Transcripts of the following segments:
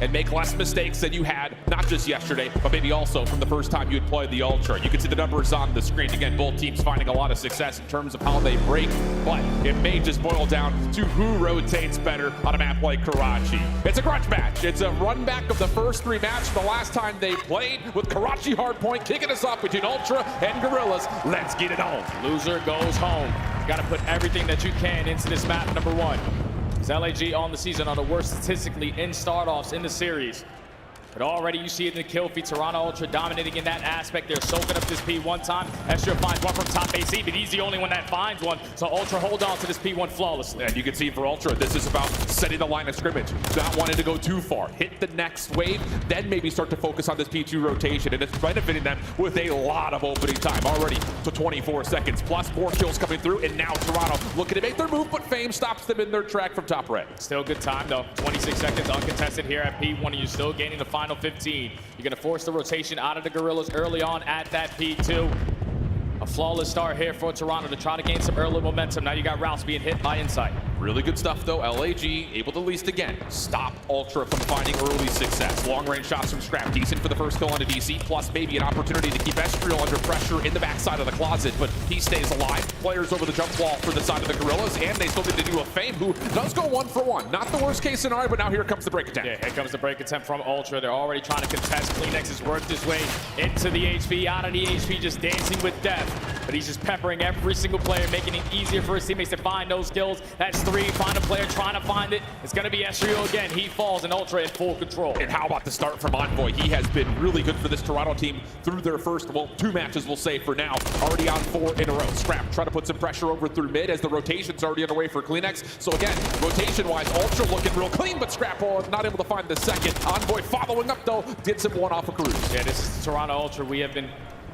and make less mistakes than you had, not just yesterday, but maybe also from the first time you had played the Ultra. You can see the numbers on the screen. Again, both teams finding a lot of success in terms of how they break, but it may just boil down to who rotates better on a map like Karachi. It's a grudge match. It's a run back of the first three matches from the last time they played, with Karachi Hardpoint kicking us off between Ultra and Gorillas. Let's get it on. Loser goes home. You got to put everything that you can into this map, number one. Because LAG on the season are the worst statistically in start-offs in the series. But already you see it in the kill feed. Toronto Ultra dominating in that aspect. They're soaking up this P one time. Ezreal finds one from top AC, but he's the only one that finds one. So Ultra hold on to this P1 flawlessly. And you can see for Ultra, this is about setting the line of scrimmage, not wanting to go too far. Hit the next wave, then maybe start to focus on this P2 rotation. And it's benefiting them with a lot of opening time already to 24 seconds. Plus 4 kills coming through, and now Toronto looking to make their move, but Fame stops them in their track from top red. Still good time though. 26 seconds uncontested here at P1, and you're still gaining the final 15. You're going to force the rotation out of the Gorillas early on at that P2. A flawless start here for Toronto to try to gain some early momentum. Now you got Rouse being hit by Insight. Really good stuff though. LAG able to at least again stop Ultra from finding early success. Long range shots from Scrap, decent for the first kill on a DC, plus maybe an opportunity to keep Ezreal under pressure in the backside of the closet, but he stays alive. Players over the jump wall for the side of the Gorillas, and they still need to do a Fame, who does go 1-for-1. Not the worst case scenario, but now here comes the break attempt. Yeah, here comes the break attempt from Ultra. They're already trying to contest. Kleenex has worked his way into the HP, out of the HP, just dancing with death. But he's just peppering every single player, making it easier for his teammates to find those kills. That's 3, find a player trying to find it. It's going to be Ezreal again. He falls, and Ultra in full control. And how about the start from Envoy? He has been really good for this Toronto team through their first, well, 2 matches, we'll say for now. Already on 4 in a row. Scrap trying to put some pressure over through mid as the rotation's already underway for Kleenex. So again, rotation-wise, Ultra looking real clean, but Scrap not able to find the second. Envoy following up, though, did some one off of Cruz. Yeah, this is the Toronto Ultra we have been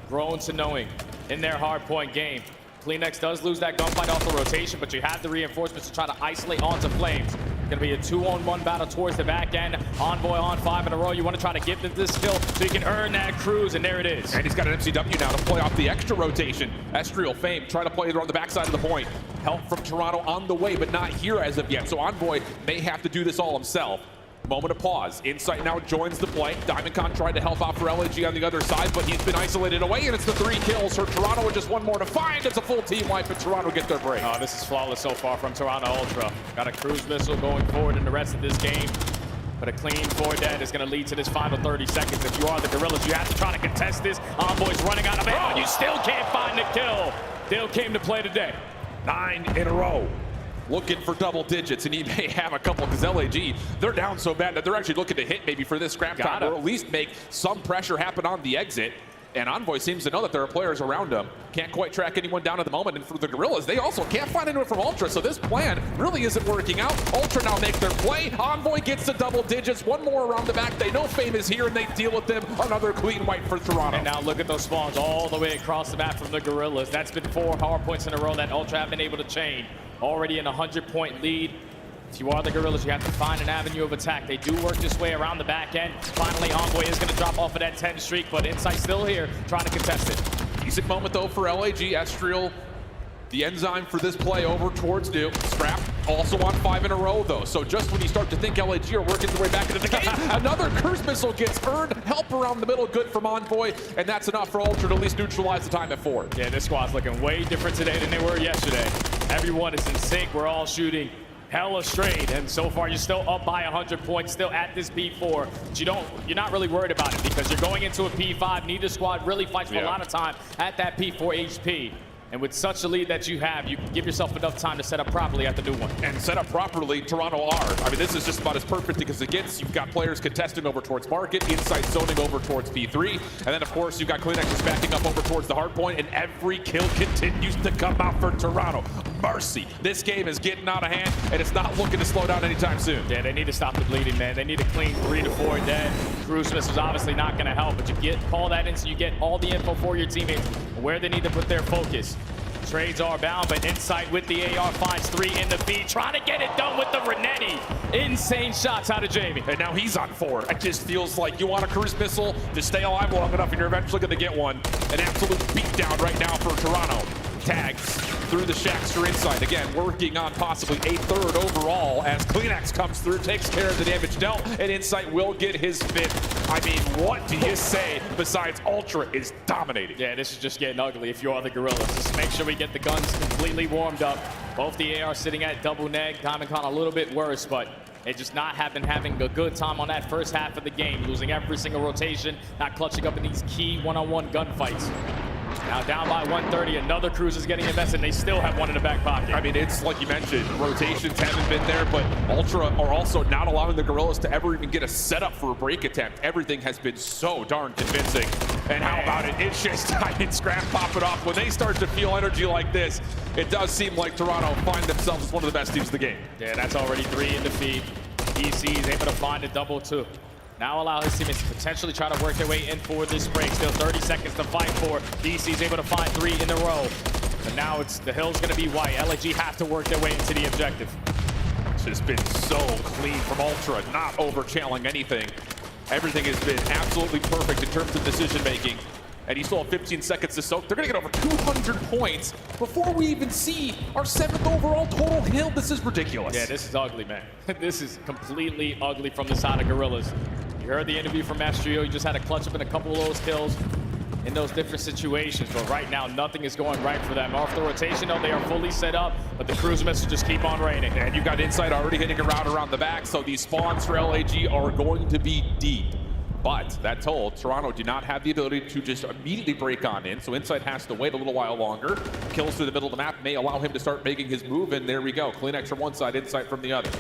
grown to knowing in their hardpoint game. Kleenex does lose that gunfight off the rotation, but you have the reinforcements to try to isolate onto Flames. It's going to be a 2-on-1 battle towards the back end. Envoy on 5 in a row. You want to try to give them this kill so you can earn that cruise, and there it is. And he's got an MCW now to play off the extra rotation. Ezreal, Fame, trying to play it on the backside of the point. Help from Toronto on the way, but not here as of yet. So Envoy may have to do this all himself. Moment of pause. Insight now joins the play. DiamondCon tried to help out for LAG on the other side, but he's been isolated away, and it's the 3 kills for Toronto with just 1 more to find. It's a full team wipe, and Toronto get their break. Oh, this is flawless so far from Toronto Ultra. Got a cruise missile going forward in the rest of this game, but a clean 4 dead is going to lead to this final 30 seconds. If you are the Gorillas, you have to try to contest this. Envoy's running out of ammo. You still can't find the kill. Dill came to play today. 9 in a row. Looking for double digits, and he may have a couple, because LAG, they're down so bad that they're actually looking to hit maybe for this scrap time, or at least make some pressure happen on the exit. And Envoy seems to know that there are players around him. Can't quite track anyone down at the moment. And for the Gorillas, they also can't find anyone from Ultra, so this plan really isn't working out. Ultra now make their play. Envoy gets to double digits. 1 more around the back. They know Fame is here, and they deal with them. Another clean wipe for Toronto. And now look at those spawns all the way across the map from the Gorillas. That's been 4 hard points in a row that Ultra have been able to chain. Already in a 100-point lead. If you are the Gorillas, you have to find an avenue of attack. They do work this way around the back end. Finally, Envoy is going to drop off of that 10 streak, but Insight still here trying to contest it. Decent moment, though, for LAG. Ezreal, the enzyme for this play over towards Duke. Scrap also on 5 in a row, though. So just when you start to think LAG are working their way back into the game, another curse missile gets earned. Help around the middle, good from Envoy, and that's enough for Ultra to at least neutralize the time at 4. Yeah, this squad's looking way different today than they were yesterday. Everyone is in sync. We're all shooting hella straight, and so far you're still up by 100 points, still at this P4. But you're not really worried about it, because you're going into a P5. Neither squad really fights for a lot of time at that P4 HP. And with such a lead that you have, you can give yourself enough time to set up properly at the new one. And set up properly, Toronto are. I mean, this is just about as perfect as it gets. You've got players contesting over towards Market, Insight zoning over towards P3, and then, of course, you've got Kleenex just backing up over towards the hard point, and every kill continues to come out for Toronto. Mercy. This game is getting out of hand, and it's not looking to slow down anytime soon. Yeah, they need to stop the bleeding, man. They need a clean 3 to 4 dead. Cruise miss is obviously not going to help, but you call that in so you get all the info for your teammates, where they need to put their focus. Trades are bound, but Insight with the AR finds 3 in the feed, trying to get it done with the Renetti. Insane shots out of Jamie. And now he's on 4. It just feels like you want a cruise missile to stay alive long enough, and you're eventually going to get one. An absolute beatdown right now for Toronto. Tags through the Shaxter inside. Again, working on possibly a third overall as Kleenex comes through, takes care of the damage dealt, and Insight will get his fifth. I mean, what do you say besides Ultra is dominating? Yeah, this is just getting ugly if you are the Gorillas. Just make sure we get the guns completely warmed up. Both the AR sitting at double neg, Diamondcon a little bit worse, but they just not have been having a good time on that first half of the game, losing every single rotation, not clutching up in these key one-on-one gunfights. Now down by 130, another cruise is getting invested, and they still have one in the back pocket. I mean, it's like you mentioned, rotations haven't been there, but Ultra are also not allowing the Gorillas to ever even get a setup for a break attempt. Everything has been so darn convincing. And how about it? It's just, I mean, Scrap pop it off. When they start to feel energy like this, it does seem like Toronto find themselves as one of the best teams of the game. Yeah, that's already 3 in defeat. DC is able to find a double 2. Now allow his teammates to potentially try to work their way in for this break. Still 30 seconds to fight for. DC is able to find 3 in a row. But now it's the hill's going to be white. LAG have to work their way into the objective. It's just been so clean from Ultra, not over-channeling anything. Everything has been absolutely perfect in terms of decision-making. And you still have 15 seconds to soak. They're going to get over 200 points before we even see our 7th overall total kill. This is ridiculous. Yeah, this is ugly, man. This is completely ugly from the side of Gorillas. You heard the interview from Mastrio. You just had to clutch up in a couple of those kills in those different situations. But right now, nothing is going right for them. Off the rotation, though, they are fully set up, but the cruise missiles just keep on raining. And you've got Insight already hitting a route around the back, so these spawns for LAG are going to be deep. But that told, Toronto do not have the ability to just immediately break on in, so Insight has to wait a little while longer. Kills through the middle of the map may allow him to start making his move, and there we go. Kleenex from one side, Insight from the other.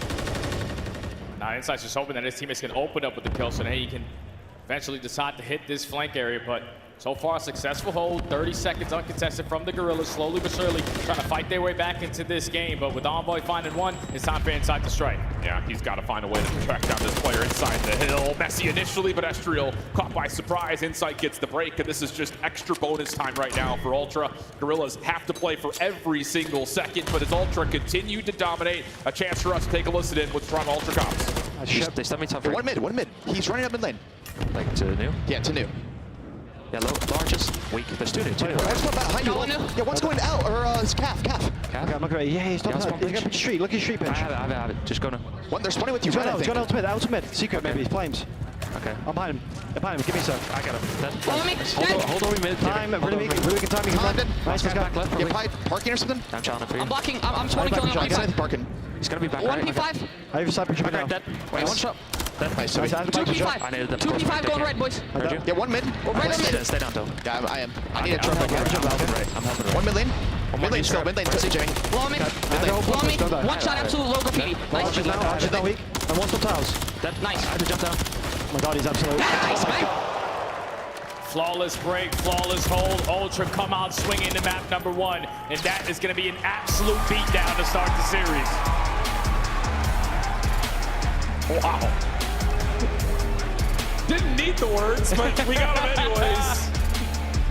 Now Insight's just hoping that his teammates can open up with the kill so that he can eventually decide to hit this flank area, but so far a successful hold, 30 seconds uncontested from the Gorillas, slowly but surely trying to fight their way back into this game, but with Envoy finding one, it's time for Insight to strike. Yeah, he's got to find a way to track down this player inside the hill. Messy initially, but Estriel caught by surprise. Insight gets the break, and this is just extra bonus time right now for Ultra. Gorillas have to play for every single second, but as Ultra continue to dominate, a chance for us to take a listen in with Toronto Ultra comms. They stun me top 3. One mid. He's running up mid lane. Like to new? Yeah, to new. Yeah, low arches. Weak. There's 2 new. There's one behind you. Yeah, one's going out, or it's calf. Calf? Okay, I'm looking at it. Yeah, he's top spawn Look at the street. Look at the street, I bench. have it. Just go now. One, they're spawning with you. He's gone out mid. Secret, Okay. maybe. Flames. Okay. I'm behind him. Give me a sec. I got him. Dead. Follow me. Hold on mid. Time. Really good timing. Nice, let's go. Back left. Yeah, probably parking or something. I'm challenging for you. I'm blocking. I'm 20 killing on my Yeah, side. parking. He's gonna be back 1 right. P5. I have a sniper jumping Okay, now. dead. Wait, one shot. Dead. Nice. Nice, I have 2 a shot. I needed them. P5. 2 P5 going red, boys. Heard you? Yeah, one mid. Red Stay down, though. Yeah, I am. I need a I'm truck helping right right. I'm helping right. One mid lane. Mid lane still. Mid lane. Jamming. Blow me. Blow me. One shot, absolute low graffiti. Nice. Archer's not weak. And one's on tiles. Nice. I had to jump down. Oh my god, he's absolute. Nice, man. Flawless break, flawless hold. Ultra come out swinging to map number 1, and that is going to be an absolute beatdown to start the series. Wow. Didn't need the words, but we got them anyways.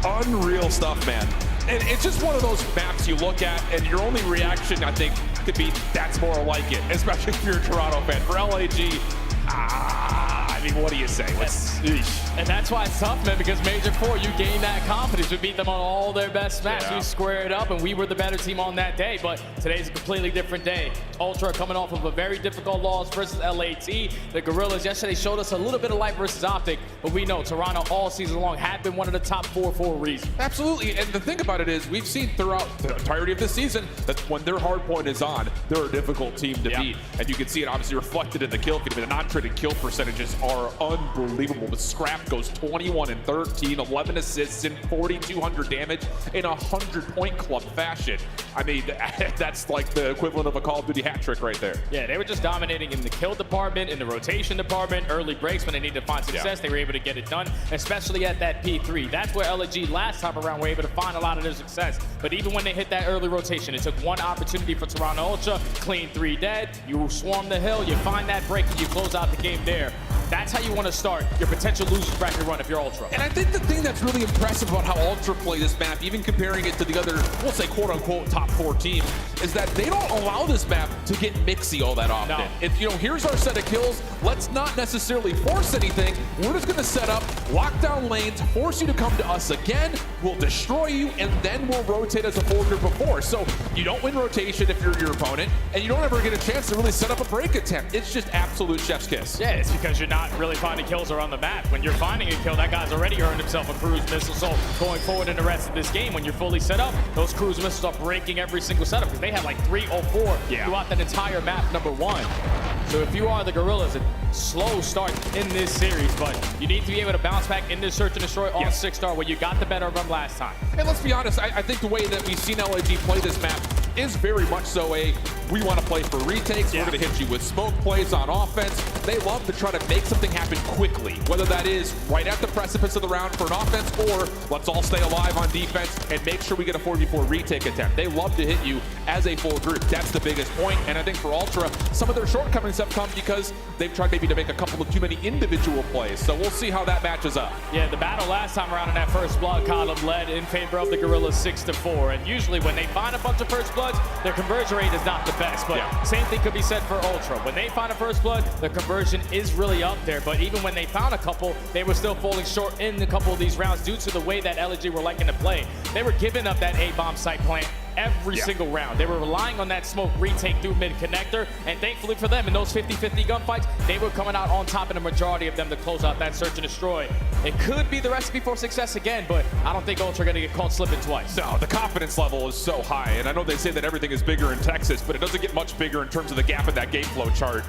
Unreal stuff, man. And it's just one of those maps you look at, and your only reaction, I think, could be, that's more like it, especially if you're a Toronto fan. For LAG, I mean, what do you say? And that's why it's tough, man, because Major 4, you gain that confidence. We beat them on all their best maps. Yeah. We squared up, and we were the better team on that day. But today's a completely different day. Ultra coming off of a very difficult loss versus LAT. The Gorillas yesterday showed us a little bit of light versus Optic, but we know Toronto all season long had been one of the top 4 for a reason. Absolutely, and the thing about it is we've seen throughout the entirety of this season that when their hardpoint is on, they're a difficult team to beat. And you can see it obviously reflected in the kill feed. The non-traded kill percentages are unbelievable. The Scrap goes 21 and 13, 11 assists and 4,200 damage in a 100-point club fashion. I mean, that's like the equivalent of a Call of Duty hat trick right there. Yeah, they were just dominating in the kill department, in the rotation department, early breaks when they needed to find success. They were able to get it done, especially at that P3. That's where LG last time around were able to find a lot of their success. But even when they hit that early rotation, it took one opportunity for Toronto Ultra, clean 3 dead, you swarm the hill, you find that break, and you close out the game there. That's how you want to start your potential losers bracket run if you're Ultra. And I think the thing that's really impressive about how Ultra play this map, even comparing it to the other, we'll say quote-unquote top 4 teams, is that they don't allow this map to get mixy all that often. No. If, you know, here's our set of kills, let's not necessarily force anything. We're just going to set up, lock down lanes, force you to come to us again. We'll destroy you, and then we'll rotate as a full group of 4. So you don't win rotation if you're your opponent, and you don't ever get a chance to really set up a break attempt. It's just absolute chef's kiss. Yeah, it's because you're not really finding kills around the map. When you're finding a kill, that guy's already earned himself a cruise missile. So going forward in the rest of this game, when you're fully set up, those cruise missiles are breaking every single setup because they have like 3 or 4 throughout that entire map, number 1. So if you are the Gorillas, a slow start in this series, but you need to be able to bounce back in this search and destroy on 6-star where you got the better of them last time. And let's be honest, I think the way that we've seen LAG play this map is very much so we want to play for retakes. We're going to hit you with smoke plays on offense. They love to try to make something happen quickly, whether that is right at the precipice of the round for an offense or let's all stay alive on defense and make sure we get a 4v4 retake attempt. They love to hit you as a full group. That's the biggest point. And I think for Ultra, some of their shortcomings have come because they've tried maybe to make a couple of too many individual plays. So we'll see how that matches up. Yeah, the battle last time around in that first blood column led in favor of the Gorillas 6-4. And usually when they find a bunch of first bloods, their conversion rate is not the best. But same thing could be said for Ultra. When they find a first blood, the conversion is really up there. But even when they found a couple, they were still falling short in a couple of these rounds due to the way that LG were liking to play. They were giving up that A-bomb site plant every single round. They were relying on that smoke retake through mid-connector, and thankfully for them, in those 50-50 gunfights, they were coming out on top in the majority of them to close out that search and destroy. It could be the recipe for success again, but I don't think Ultra are gonna get caught slipping twice. No, the confidence level is so high, and I know they say that everything is bigger in Texas, but it doesn't get much bigger in terms of the gap in that game flow chart.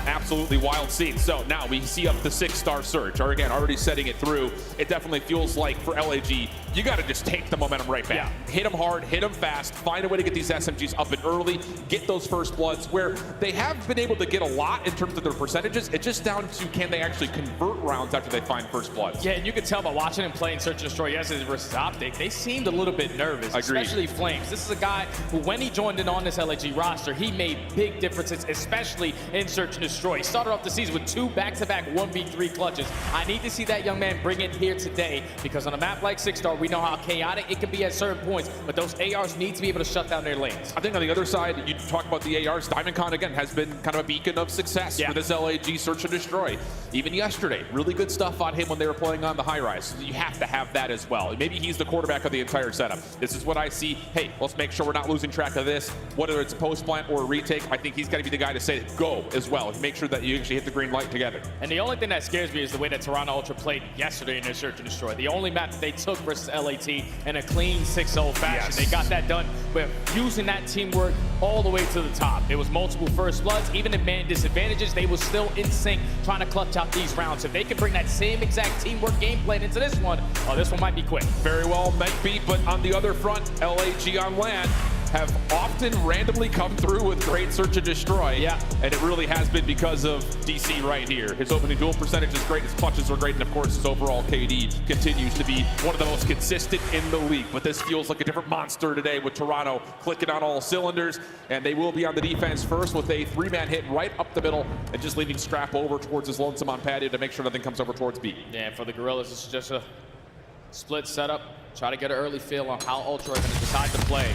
Absolutely wild scene. So now we see up the 6-star surge, or again, already setting it through. It definitely feels like for LAG, you gotta just take the momentum right back. Hit them hard, hit them fast, find a way to get these SMGs up and early, get those first bloods where they have been able to get a lot in terms of their percentages. It's just down to can they actually convert rounds after they find first bloods. Yeah, and you can tell by watching him play in Search and Destroy yesterday versus Optic, they seemed a little bit nervous, especially Flames. This is a guy who, when he joined in on this LAG roster, he made big differences, especially in Search and Destroy. He started off the season with 2 back-to-back 1v3 clutches. I need to see that young man bring it here today because on a map like 6-star, we know how chaotic it can be at certain points, but those ARs need to be able to shut down their lanes. I think on the other side, you talk about the ARs, DiamondCon again has been kind of a beacon of success for this LAG Search and Destroy. Even yesterday, really good stuff on him when they were playing on the Highrise. So you have to have that as well. Maybe he's the quarterback of the entire setup. This is what I see. Hey, let's make sure we're not losing track of this. Whether it's a post plant or a retake, I think he's got to be the guy to say go as well. Make sure that you actually hit the green light together. And the only thing that scares me is the way that Toronto Ultra played yesterday in their Search and Destroy. The only map that they took versus LAT in a clean 6-0 fashion. They got that done with using that teamwork all the way to the top. It was multiple first bloods. Even in man disadvantages, they were still in sync trying to clutch out these rounds. If they can bring that same exact teamwork game plan into this one, this one might be quick. Very well might be, but on the other front, LAG on land have often randomly come through with great Search and Destroy. And it really has been because of DC right here. His opening duel percentage is great, his clutches are great, and of course his overall KD continues to be one of the most consistent in the league. But this feels like a different monster today with Toronto clicking on all cylinders, and they will be on the defense first with a 3-man hit right up the middle and just leaving Scrap over towards his lonesome on patio to make sure nothing comes over towards B. Yeah, and for the Gorillas, this is just a split setup. Try to get an early feel on how Ultra are going to decide to play.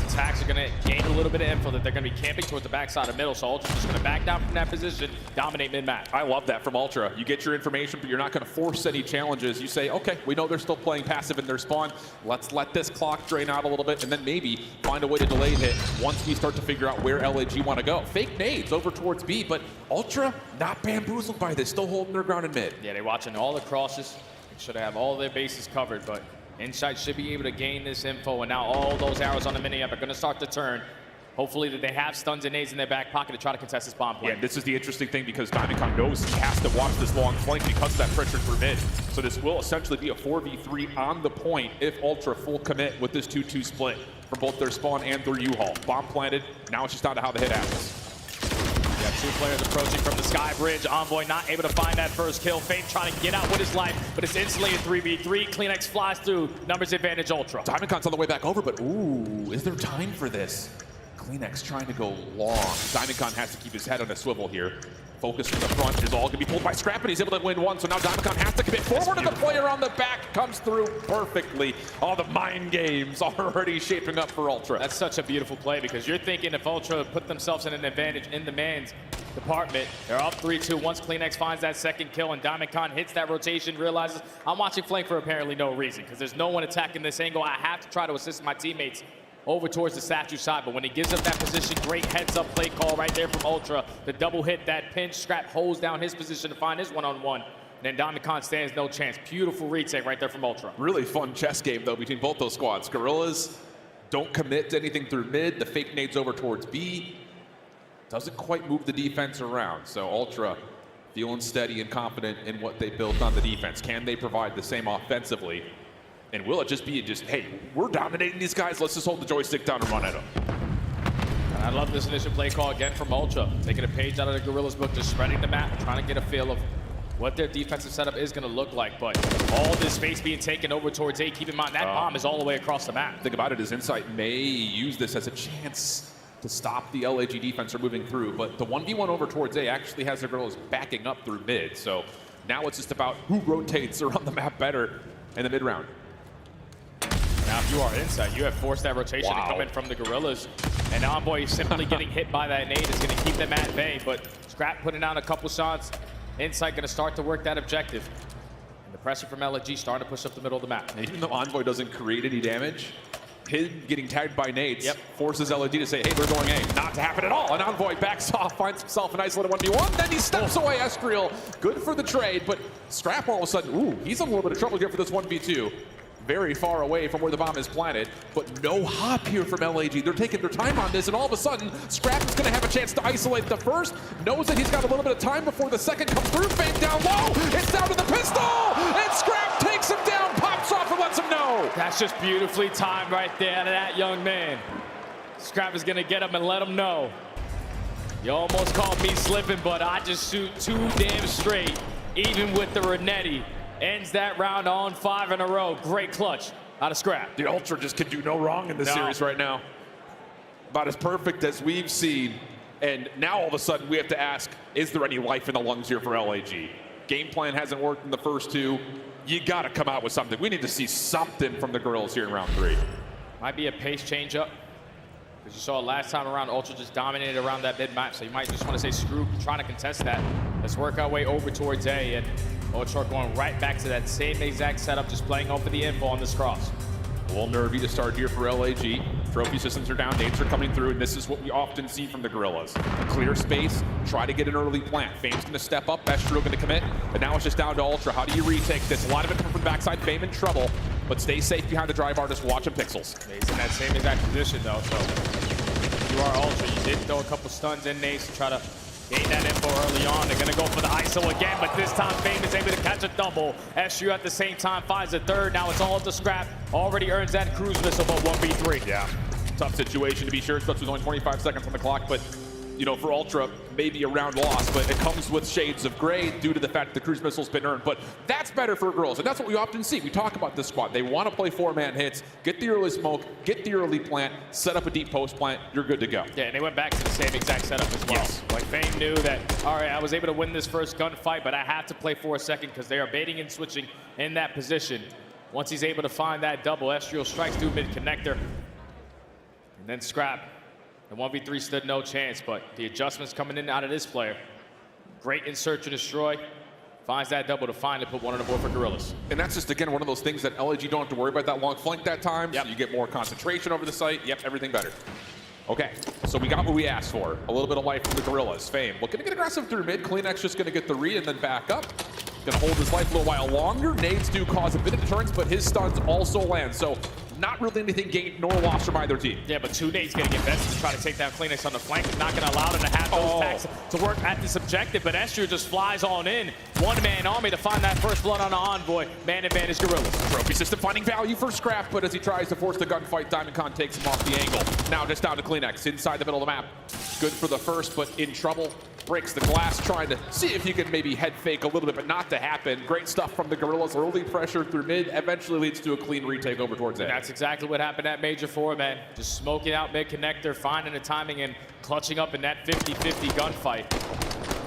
Attacks are going to gain a little bit of info that they're going to be camping towards the backside of middle, so Ultra's just going to back down from that position, dominate mid-map. I love that from Ultra. You get your information, but you're not going to force any challenges. You say, okay, we know they're still playing passive in their spawn. Let's let this clock drain out a little bit, and then maybe find a way to delay hit once we start to figure out where LAG want to go. Fake nades over towards B, but Ultra not bamboozled by this, still holding their ground in mid. Yeah, they're watching all the crosses. They should have all their bases covered, but Insight should be able to gain this info, and now all those arrows on the mini-up are going to start to turn. Hopefully that they have stuns and nades in their back pocket to try to contest this bomb play. Yeah, this is the interesting thing because DiamondCon knows he has to watch this long flank because of that pressure for mid. So this will essentially be a 4v3 on the point if Ultra full commit with this 2-2 split from both their spawn and their U-Haul. Bomb planted, now it's just down to how the hit happens. Got 2 players approaching from the sky bridge. Envoy not able to find that first kill. Fate trying to get out with his life, but it's instantly a 3v3. Kleenex flies through. Numbers advantage Ultra. DiamondCon's on the way back over, but ooh, is there time for this? Kleenex trying to go long. DiamondCon has to keep his head on a swivel here. Focus from the front is all going to be pulled by Scrap, and he's able to win one. So now DiamondCon has to commit forward, and the player on the back comes through perfectly. All the mind games already shaping up for Ultra. That's such a beautiful play because you're thinking if Ultra put themselves in an advantage in the mans, department. They're up 3-2 once Kleenex finds that second kill and Diamond Khan hits that rotation, realizes I'm watching flank for apparently no reason because there's no one attacking this angle. I have to try to assist my teammates over towards the statue side, but when he gives up that position, great heads-up play call right there from Ultra. The double hit, that pinch, Scrap holds down his position to find his one-on-one. And then Diamond Khan stands no chance. Beautiful retake right there from Ultra. Really fun chess game, though, between both those squads. Gorillas don't commit to anything through mid. The fake nades over towards B. Doesn't quite move the defense around. So Ultra feeling steady and confident in what they built on the defense. Can they provide the same offensively? And will it just be hey, we're dominating these guys, let's just hold the joystick down and run at them. And I love this initial play call again from Ultra. Taking a page out of the Gorillas book, just spreading the map, trying to get a feel of what their defensive setup is going to look like. But all this space being taken over towards A, keep in mind that bomb is all the way across the map. Think about it, is Insight may use this as a chance to stop the LAG defense from moving through, but the 1v1 over towards A actually has the Gorillas backing up through mid. So now it's just about who rotates around the map better in the mid round. Now, if you are Insight, you have forced that rotation to come in from the Gorillas. And Envoy simply getting hit by that nade is going to keep them at bay. But Scrap putting down a couple shots. Insight going to start to work that objective. And the pressure from LG starting to push up the middle of the map. And even though Envoy doesn't create any damage, him getting tagged by nades forces LG to say, hey, we're going A. Not to happen at all. And Envoy backs off, finds himself an isolated 1v1. Then he steps away, Estriel. Good for the trade, but Scrap all of a sudden, ooh, he's in a little bit of trouble here for this 1v2. Very far away from where the bomb is planted, but no hop here from LAG. They're taking their time on this, and all of a sudden, Scrap is going to have a chance to isolate the first. Knows that he's got a little bit of time before the second comes through. Fame down low. It's down to the pistol, and Scrap takes him down, pops off, and lets him know. That's just beautifully timed right there to that young man. Scrap is going to get him and let him know. You almost caught me slipping, but I just shoot 2 damn straight, even with the Renetti. Ends that round on 5 in a row. Great clutch out of Scrap. The Ultra just can do no wrong in this series right now. About as perfect as we've seen. And now all of a sudden we have to ask, is there any life in the lungs here for LAG? Game plan hasn't worked in the first 2. You got to come out with something. We need to see something from the Gorillas here in round 3. Might be a pace change up. Because you saw last time around, Ultra just dominated around that mid-map. So you might just want to say, screw trying to contest that. Let's work our way over towards A. And Ultra going right back to that same exact setup, just playing off of the info on this cross. A little nervy to start here for LAG. Trophy systems are down, nades are coming through, and this is what we often see from the Gorillas. Clear space, try to get an early plant. Fame's going to step up, Estriel going to commit, but now it's just down to Ultra. How do you retake this? A lot of it from the backside, Fame in trouble, but stay safe behind the drive artist, watch him pixels. He's in that same exact position though, so you are Ultra. You did throw a couple stuns in nades to try to gain that info early on. They're going to go for the ISO again, but this time Fame is able to catch a double. Estriel at the same time finds a third. Now it's all up to Scrap. Already earns that cruise missile, but 1v3. Yeah, tough situation to be sure, especially with only 25 seconds on the clock, but you know, for Ultra, maybe a round loss, but it comes with shades of gray due to the fact that the cruise missile's been earned. But that's better for girls, and that's what we often see. We talk about this squad. They want to play 4-man hits, get the early smoke, get the early plant, set up a deep post plant, you're good to go. Yeah, and they went back to the same exact setup as well. Yes. Like Fame knew that, all right, I was able to win this first gunfight, but I have to play for a second because they are baiting and switching in that position. Once he's able to find that double, Estriel strikes through mid-connector. And then Scrap. The 1v3 stood no chance, but the adjustments coming in out of this player. Great insert to destroy. Finds that double to finally put one on the board for Gorillas. And that's just, again, one of those things that LAG don't have to worry about that long flank that time. Yep. So you get more concentration over the site. Yep, everything better. Okay, so we got what we asked for. A little bit of life from the Gorillas. Fame looking to get aggressive through mid. Kleenex just going to get the read and then back up. Going to hold his life a little while longer. Nades do cause a bit of deterrence, but his stuns also land. So not really anything gained nor lost from either team. Yeah, but 2 nades getting invested to try to take down Kleenex on the flank. Not going to allow them to have those packs to work at this objective, but Estriel just flies on in. 1-man army to find that first blood on the Envoy. Man advantage Gorillas. Trophy system finding value for Scrap, but as he tries to force the gunfight, Diamond Khan takes him off the angle. Now just down to Kleenex inside the middle of the map. Good for the first, but in trouble. Breaks the glass, trying to see if you can maybe head fake a little bit, but not to happen. Great stuff from the Gorillas. Early pressure through mid eventually leads to a clean retake over towards A. That's exactly what happened at Major 4, man. Just smoking out mid-connector, finding the timing, and clutching up in that 50-50 gunfight.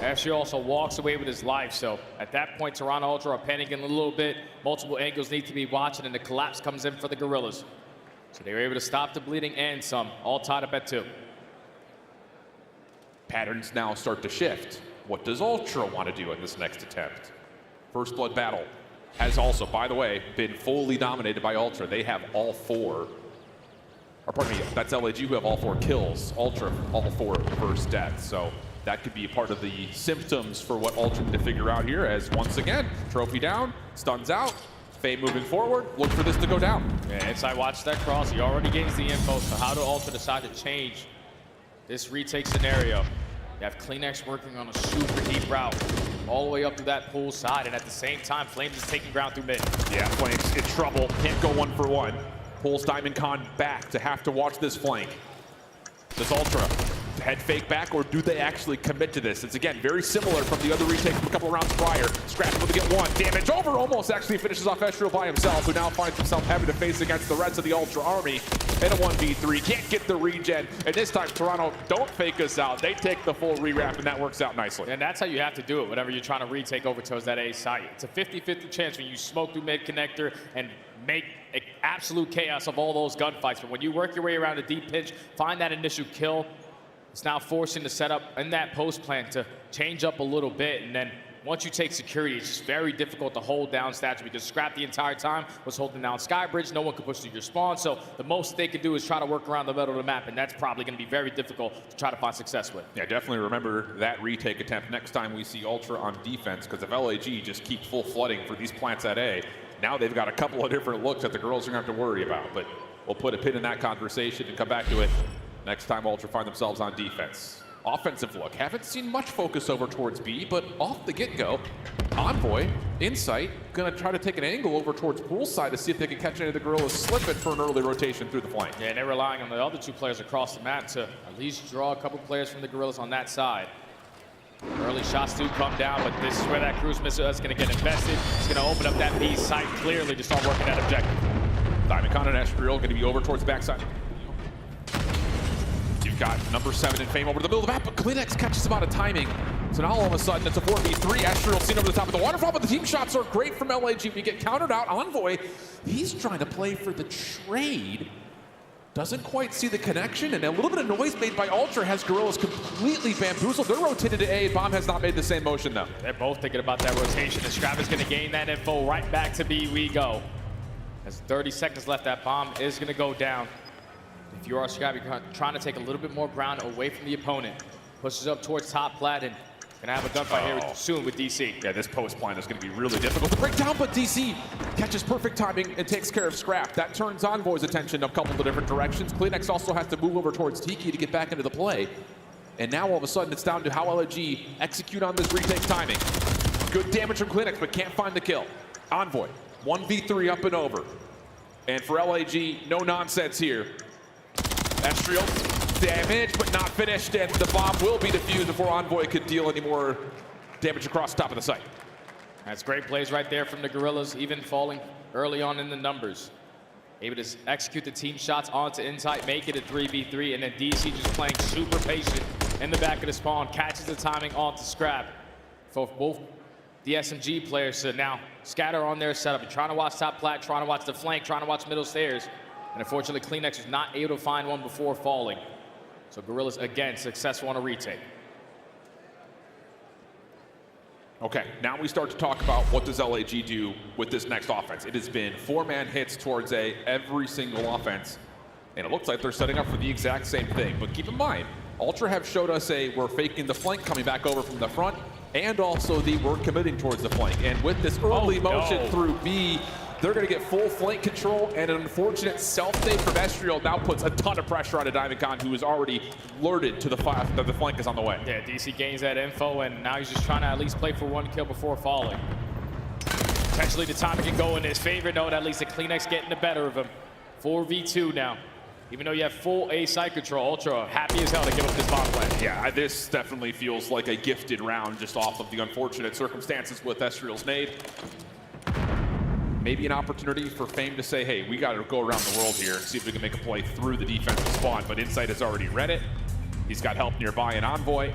Estriel also walks away with his life, so at that point, Toronto Ultra are panicking a little bit. Multiple angles need to be watching, and the collapse comes in for the Gorillas. So they were able to stop the bleeding and some, all tied up at 2. Patterns now start to shift. What does Ultra want to do in this next attempt? First blood battle has also, by the way, been fully dominated by Ultra. They have all 4. Or pardon me, that's LAG who have all 4 kills. Ultra, all 4 first deaths. So that could be a part of the symptoms for what Ultra need to figure out here, as once again, trophy down, stuns out, Faye moving forward, look for this to go down. Yeah, Inside watch that cross. He already gains the info, so how do Ultra decide to change this retake scenario? You have Kleenex working on a super deep route all the way up to that pool side, and at the same time, Flames is taking ground through mid. Yeah, Flames in trouble, can't go 1 for 1. Pulls Diamond Con back to have to watch this flank. Does Ultra head fake back, or do they actually commit to this? It's again very similar from the other retake from a couple of rounds prior. Scratch able to get 1. Damage over, almost actually finishes off Estriel by himself, who now finds himself having to face against the rest of the Ultra army in a 1v3. Can't get the regen, and this time Toronto don't fake us out. They take the full rewrap, and that works out nicely. And that's how you have to do it whenever you're trying to retake over towards that A site. It's a 50-50 chance when you smoke through mid connector and make absolute chaos of all those gunfights. But when you work your way around a deep pinch, find that initial kill, it's now forcing the setup in that post plan to change up a little bit. And then once you take security, it's just very difficult to hold down Statue, because Scrap the entire time was holding down Skybridge. No one could push through your spawn. So the most they could do is try to work around the middle of the map. And that's probably going to be very difficult to try to find success with. Yeah, definitely remember that retake attempt next time we see Ultra on defense, because if LAG just keep full flooding for these plants at A, now they've got a couple of different looks that the girls are going to have to worry about. But we'll put a pin in that conversation and come back to it next time Ultra find themselves on defense. Offensive look. Haven't seen much focus over towards B, but off the get-go, Envoy, Insight, going to try to take an angle over towards poolside to see if they can catch any of the Gorillas slipping for an early rotation through the flank. Yeah, and they're relying on the other 2 players across the map to at least draw a couple players from the Gorillas on that side. Early shots do come down, but this is where that cruise missile is going to get invested. It's going to open up that B site clearly to start working that objective. Diamond Con and Estriel going to be over towards backside. You've got number 7 in Fame over the middle of the map, but Kleenex catches him out of timing. So now all of a sudden it's a 4v3. Estriel seen over the top of the waterfall, but the team shots are great from LAG. We get countered out. Envoy, he's trying to play for the trade. Doesn't quite see the connection, and a little bit of noise made by Ultra has Gorillas completely bamboozled. They're rotated to A. Bomb has not made the same motion, though. They're both thinking about that rotation, and Scrap is going to gain that info. Right back to B we go. There's 30 seconds left. That bomb is going to go down. If you are Scrap, you're trying to take a little bit more ground away from the opponent. Pushes up towards top plat, and gonna have a gunfight here soon with DC. Yeah, this post plan is gonna be really difficult to break down, but DC catches perfect timing and takes care of Scrap. That turns Envoy's attention a couple of different directions. Kleenex also has to move over towards Tiki to get back into the play. And now all of a sudden it's down to how LAG execute on this retake timing. Good damage from Kleenex, but can't find the kill. Envoy, 1v3 up and over. And for LAG, no nonsense here. Estriel, damage, but not finished, and the bomb will be defused before Envoy could deal any more damage across the top of the site. That's great plays right there from the Gorillas, even falling early on in the numbers. Able to execute the team shots onto Insight, make it a 3v3, and then DC just playing super patient in the back of the spawn, catches the timing onto Scrap. For both the SMG players to now scatter on their setup, and trying to watch top plat, trying to watch the flank, trying to watch middle stairs. And unfortunately, Kleenex was not able to find one before falling. So Gorillas, again, successful on a retake. Okay, now we start to talk about what does LAG do with this next offense. It has been 4-man hits towards A every single offense, and it looks like they're setting up for the exact same thing. But keep in mind, Ultra have showed us we're faking the flank coming back over from the front, and also we're committing towards the flank. And with this early motion through B, they're going to get full flank control, and an unfortunate self-save from Estriel now puts a ton of pressure on a Diamond Con, who is already alerted to the flank is on the way. Yeah, DC gains that info, and now he's just trying to at least play for one kill before falling. Potentially the timing can go in his favor. No, at least the Kleenex getting the better of him. 4v2 now. Even though you have full A site control, Ultra happy as hell to give up this bomb plant. Yeah, this definitely feels like a gifted round just off of the unfortunate circumstances with Estriel's nade. Maybe an opportunity for Fame to say, hey, we got to go around the world here and see if we can make a play through the defensive spawn. But Insight has already read it. He's got help nearby in Envoy.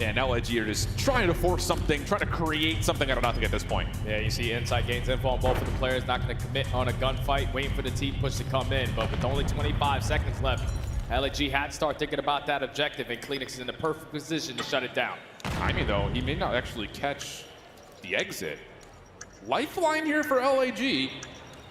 And LAG are just trying to force something, trying to create something out of nothing at this point. Yeah, you see Insight gains info on both of the players, not going to commit on a gunfight, waiting for the team push to come in. But with only 25 seconds left, LAG had to start thinking about that objective, and Kleenex is in the perfect position to shut it down. Timing though, he may not actually catch the exit. Lifeline here for LAG.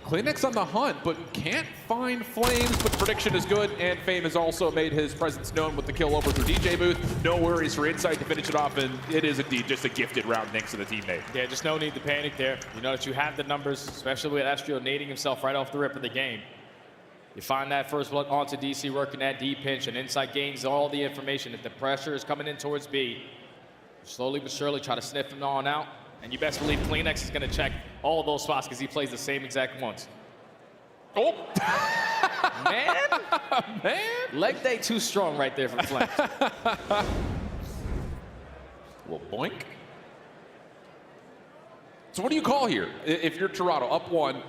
Kleenex on the hunt, but can't find Flames, but prediction is good, and Fame has also made his presence known with the kill over through DJ Booth. No worries for Insight to finish it off, and it is indeed just a gifted round thanks to the teammate. Yeah, just no need to panic there. You know that you have the numbers, especially with Estrio nading himself right off the rip of the game. You find that first blood onto DC working that D pinch, and Insight gains all the information. If the pressure is coming in towards B, slowly but surely try to sniff him on out. And you best believe Kleenex is going to check all of those spots because he plays the same exact ones. Oh! Man! Leg day too strong right there for Flames. Well, boink. So what do you call here? If you're Toronto, up one,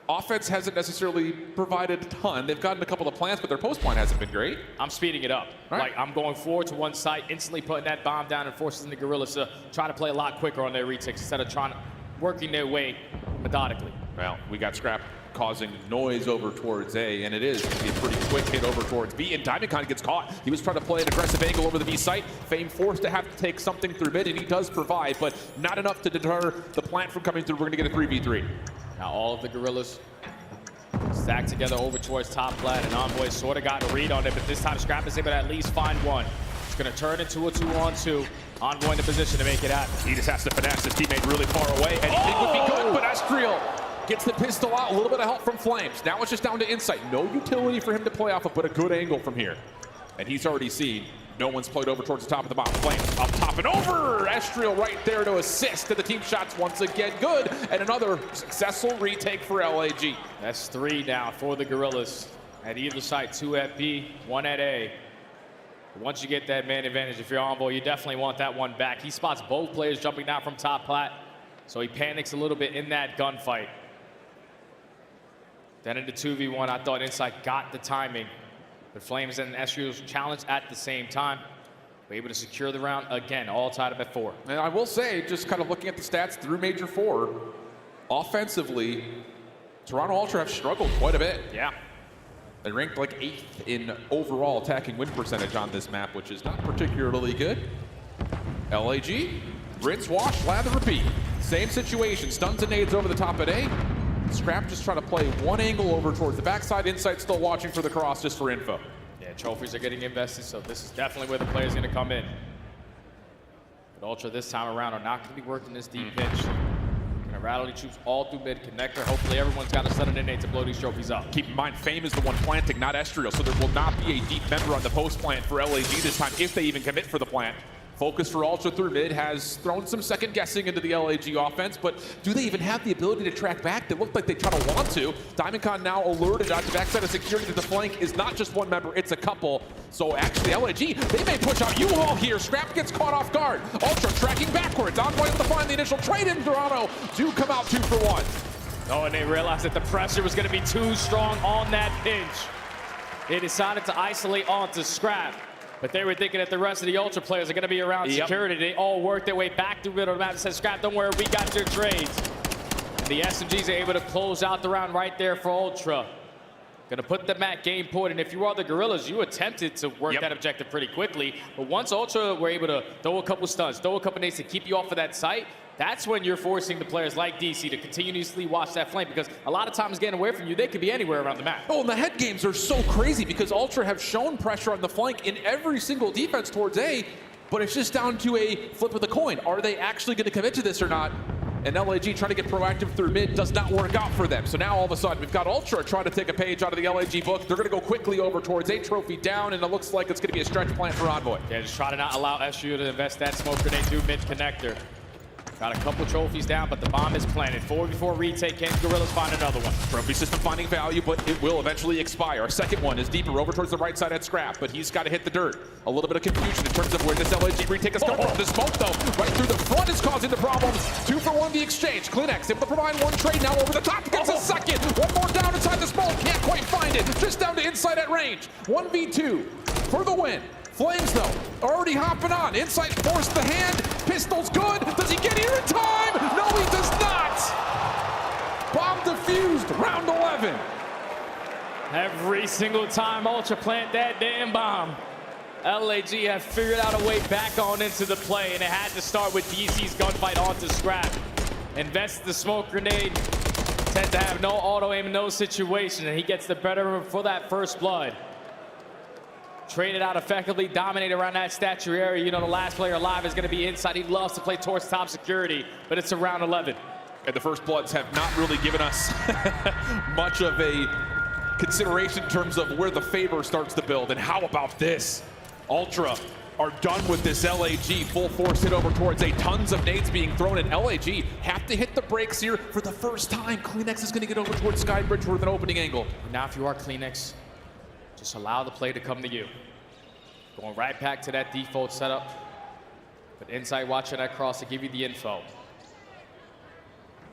offense hasn't necessarily provided a ton. They've gotten a couple of plants, but their post point hasn't been great. I'm speeding it up. Right. Like, I'm going forward to one site, instantly putting that bomb down and forcing the Gorillas to try to play a lot quicker on their retakes instead of working their way methodically. Well, we got Scrap causing noise over towards A, and it is going to be a pretty quick hit over towards B, and Diamond gets caught. He was trying to play an aggressive angle over the B site. Fame forced to have to take something through mid, and he does provide, but not enough to deter the plant from coming through. We're going to get a 3v3. Now all of the Gorillas stacked together over towards top flat, and Envoy sort of got a read on it, but this time Scrap is able to at least find one. It's going to turn into a 2-on-2. Envoy in the position to make it happen. He just has to finesse his teammate really far away. Anything would be good, but Estriel gets the pistol out. A little bit of help from Flames. Now it's just down to Insight. No utility for him to play off of, but a good angle from here. And he's already seen no one's played over towards the top of the bomb. Flames up top and over. Estriel right there to assist. And the team shots once again good. And another successful retake for LAG. That's 3 now for the Gorillas. At either side, 2 at B, 1 at A. Once you get that man advantage, if you're Envoy, you definitely want that one back. He spots both players jumping down from top plat, so he panics a little bit in that gunfight. Then into 2v1, I thought Insight got the timing, but Flames and Estriel's challenge at the same time. We're able to secure the round again, all tied up at 4. And I will say, just kind of looking at the stats through Major 4, offensively, Toronto Ultra have struggled quite a bit. Yeah. They ranked like 8th in overall attacking win percentage on this map, which is not particularly good. LAG, rinse, wash, lather, repeat. Same situation, stuns and nades over the top at A. Scrap just trying to play one angle over towards the backside. Insight still watching for the cross just for info. Yeah, trophies are getting invested, so this is definitely where the player's going to come in. But Ultra this time around are not going to be working this deep pitch. Going to rattle the troops all through mid connector. Hopefully everyone's got a sudden innate to blow these trophies up. Keep in mind, Fame is the one planting, not Estriel, so there will not be a deep member on the post plant for LAG this time, if they even commit for the plant. Focus for Ultra through mid has thrown some second guessing into the LAG offense, but do they even have the ability to track back? They look like they kind of want to. DiamondCon now alerted out to backside of security that the flank is not just one member, it's a couple. So actually LAG, they may push out U-Haul here. Scrap gets caught off guard. Ultra tracking backwards. Envoy to find the initial trade in. Toronto do come out 2 for 1. Oh, and they realized that the pressure was going to be too strong on that pinch. They decided to isolate onto Scrap. But they were thinking that the rest of the Ultra players are going to be around security. They all worked their way back through the middle of the map and said, Scrap, don't worry, we got your trades. And the SMGs are able to close out the round right there for Ultra. Going to put them at game point. And if you are the Gorillas, you attempted to work that objective pretty quickly. But once Ultra were able to throw a couple stuns, throw a couple nades to keep you off of that site, that's when you're forcing the players like DC to continuously watch that flank, because a lot of times getting away from you, they could be anywhere around the map. Oh, and the head games are so crazy because Ultra have shown pressure on the flank in every single defense towards A, but it's just down to a flip of the coin. Are they actually going to commit to this or not? And LAG trying to get proactive through mid does not work out for them. So now all of a sudden we've got Ultra trying to take a page out of the LAG book. They're going to go quickly over towards A, trophy down, and it looks like it's going to be a stretch plan for Envoy. Yeah, just try to not allow SU to invest that smoke grenade through mid connector. Got a couple trophies down, but the bomb is planted. 4v4 retake. Can Gorillas find another one? Trophy system finding value, but it will eventually expire. Our second one is deeper over towards the right side at Scrap, but he's got to hit the dirt. A little bit of confusion in terms of where this LAG retake is coming from. The smoke, though, right through the front is causing the problems. 2 for 1 the exchange. Kleenex able to provide one trade now over the top. Gets a second. One more down inside the smoke. Can't quite find it. Just down to Insight at range. 1v2 for the win. Flames, though, already hopping on. Insight forced the hand. Pistol's good. Does he get here in time? No, he does not. Bomb defused. Round 11. Every single time Ultra plant that damn bomb, LAG have figured out a way back on into the play, and it had to start with DC's gunfight onto Scrap. Invest the smoke grenade, tend to have no auto aim in those situations, and he gets the better of him for that first blood. Traded out effectively, dominated around that statue area. You know, the last player alive is going to be inside. He loves to play towards top security, but it's around 11. And the First Bloods have not really given us much of a consideration in terms of where the favor starts to build. And how about this? Ultra are done with this LAG. Full force hit over towards A. Tons of nades being thrown, and LAG have to hit the brakes here for the first time. Kleenex is going to get over towards Skybridge with an opening angle. Now, if you are Kleenex, just allow the play to come to you. Going right back to that default setup. But inside watching that cross to give you the info.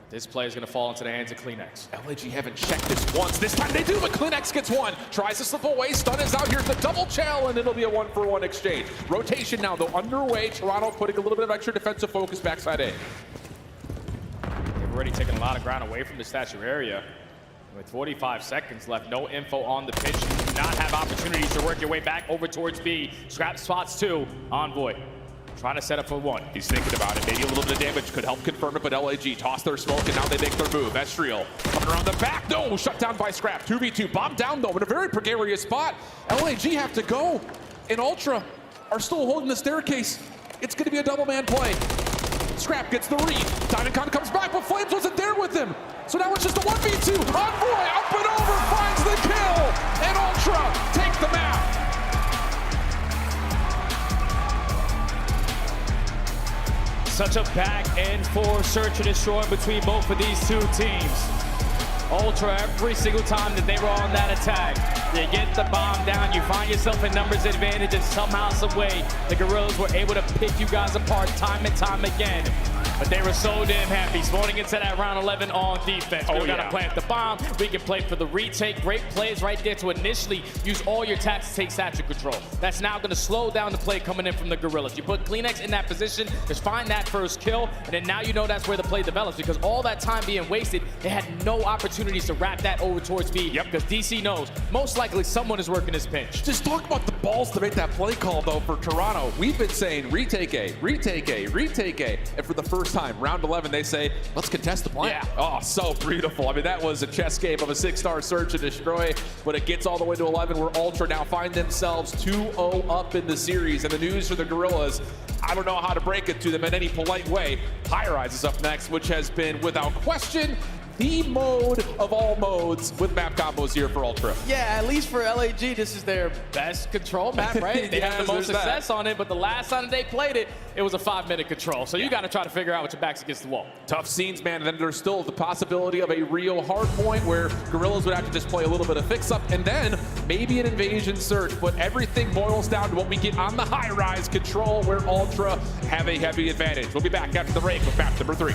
This play is going to fall into the hands of Kleenex. LAG haven't checked this once. This time they do, but Kleenex gets one. Tries to slip away. Stun is out. Here's the double chell, and it'll be a 1-for-1 exchange. Rotation now, though, underway. Toronto putting a little bit of extra defensive focus backside A. They've already taken a lot of ground away from the statue area. With 45 seconds left, no info on the pitch. You do not have opportunities to work your way back over towards B. Scrap spots 2. Envoy trying to set up for 1. He's thinking about it. Maybe a little bit of damage could help confirm it, but LAG toss their smoke, and now they make their move. Estriel coming around the back. No, shut down by Scrap. 2v2. Bomb down, though, in a very precarious spot. LAG have to go, and Ultra are still holding the staircase. It's going to be a double man play. Scrap gets the read. Diamond Con comes back, but Flames wasn't there with him. So now it's just a 1v2. Envoy up and over, finds the kill, and Ultra take the map. Such a back and forth search and destroy between both of these two teams. Ultra, every single time that they were on that attack, they get the bomb down, you find yourself in numbers advantage, and somehow, some way, the Gorillas were able to pick you guys apart time and time again. But they were so damn happy, spawning into that round 11 on defense. We gotta plant the bomb, we can play for the retake. Great plays right there to initially use all your attacks to take statue control. That's now gonna slow down the play coming in from the Gorillas. You put Kleenex in that position, just find that first kill, and then now you know that's where the play develops, because all that time being wasted, they had no opportunities to wrap that over towards B. Yep, because DC knows most likely someone is working this pinch. Just talk about the balls to make that play call, though, for Toronto. We've been saying retake A, retake A, retake A, and for the first time, round 11, they say, let's contest the plan. Yeah. Oh, so beautiful. I mean, that was a chess game of a 6-star search and destroy, but it gets all the way to 11, where Ultra now find themselves 2-0 up in the series. And the news for the Gorillas, I don't know how to break it to them in any polite way. Highrise is up next, which has been, without question, the mode of all modes with map combos here for Ultra. Yeah, at least for LAG, this is their best control map, right? They have the most success on it, but the last time they played it, it was a 5-minute control. So you got to try to figure out what your back's against the wall. Tough scenes, man. And then there's still the possibility of a real hard point where Gorillas would have to just play a little bit of fix-up and then maybe an invasion search. But everything boils down to what we get on the high-rise control, where Ultra have a heavy advantage. We'll be back after the break with map number 3.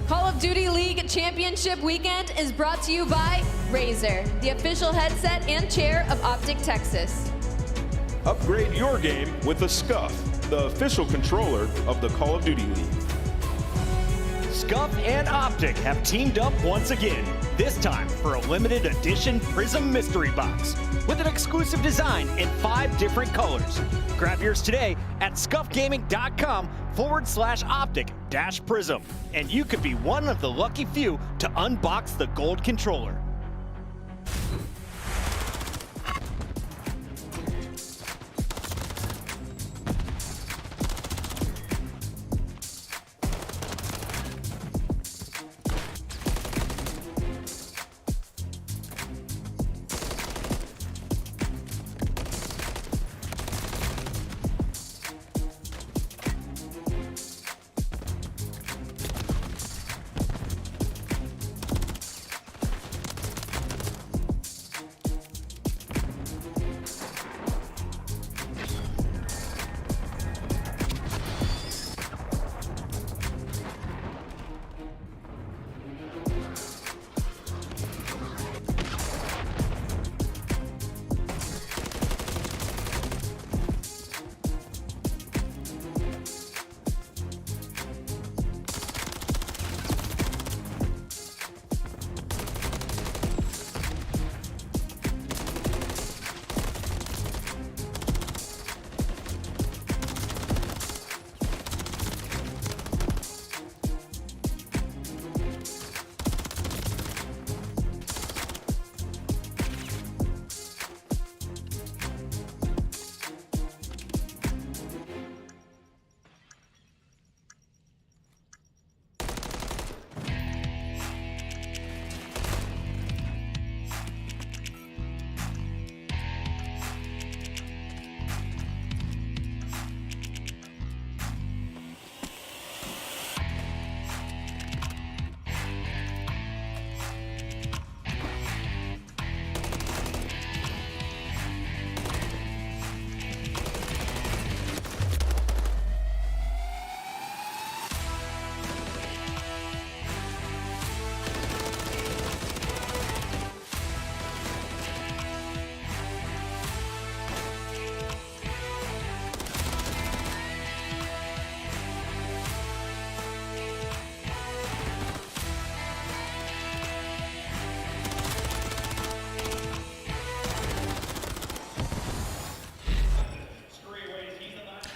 Call of Duty League Championship Weekend is brought to you by Razer, the official headset and chair of Optic Texas. Upgrade your game with the Scuff, the official controller of the Call of Duty League. Scuff and Optic have teamed up once again, this time for a limited edition Prism Mystery Box with an exclusive design in 5 different colors. Grab yours today at scuffgaming.com/optic-prism, and you could be one of the lucky few to unbox the gold controller.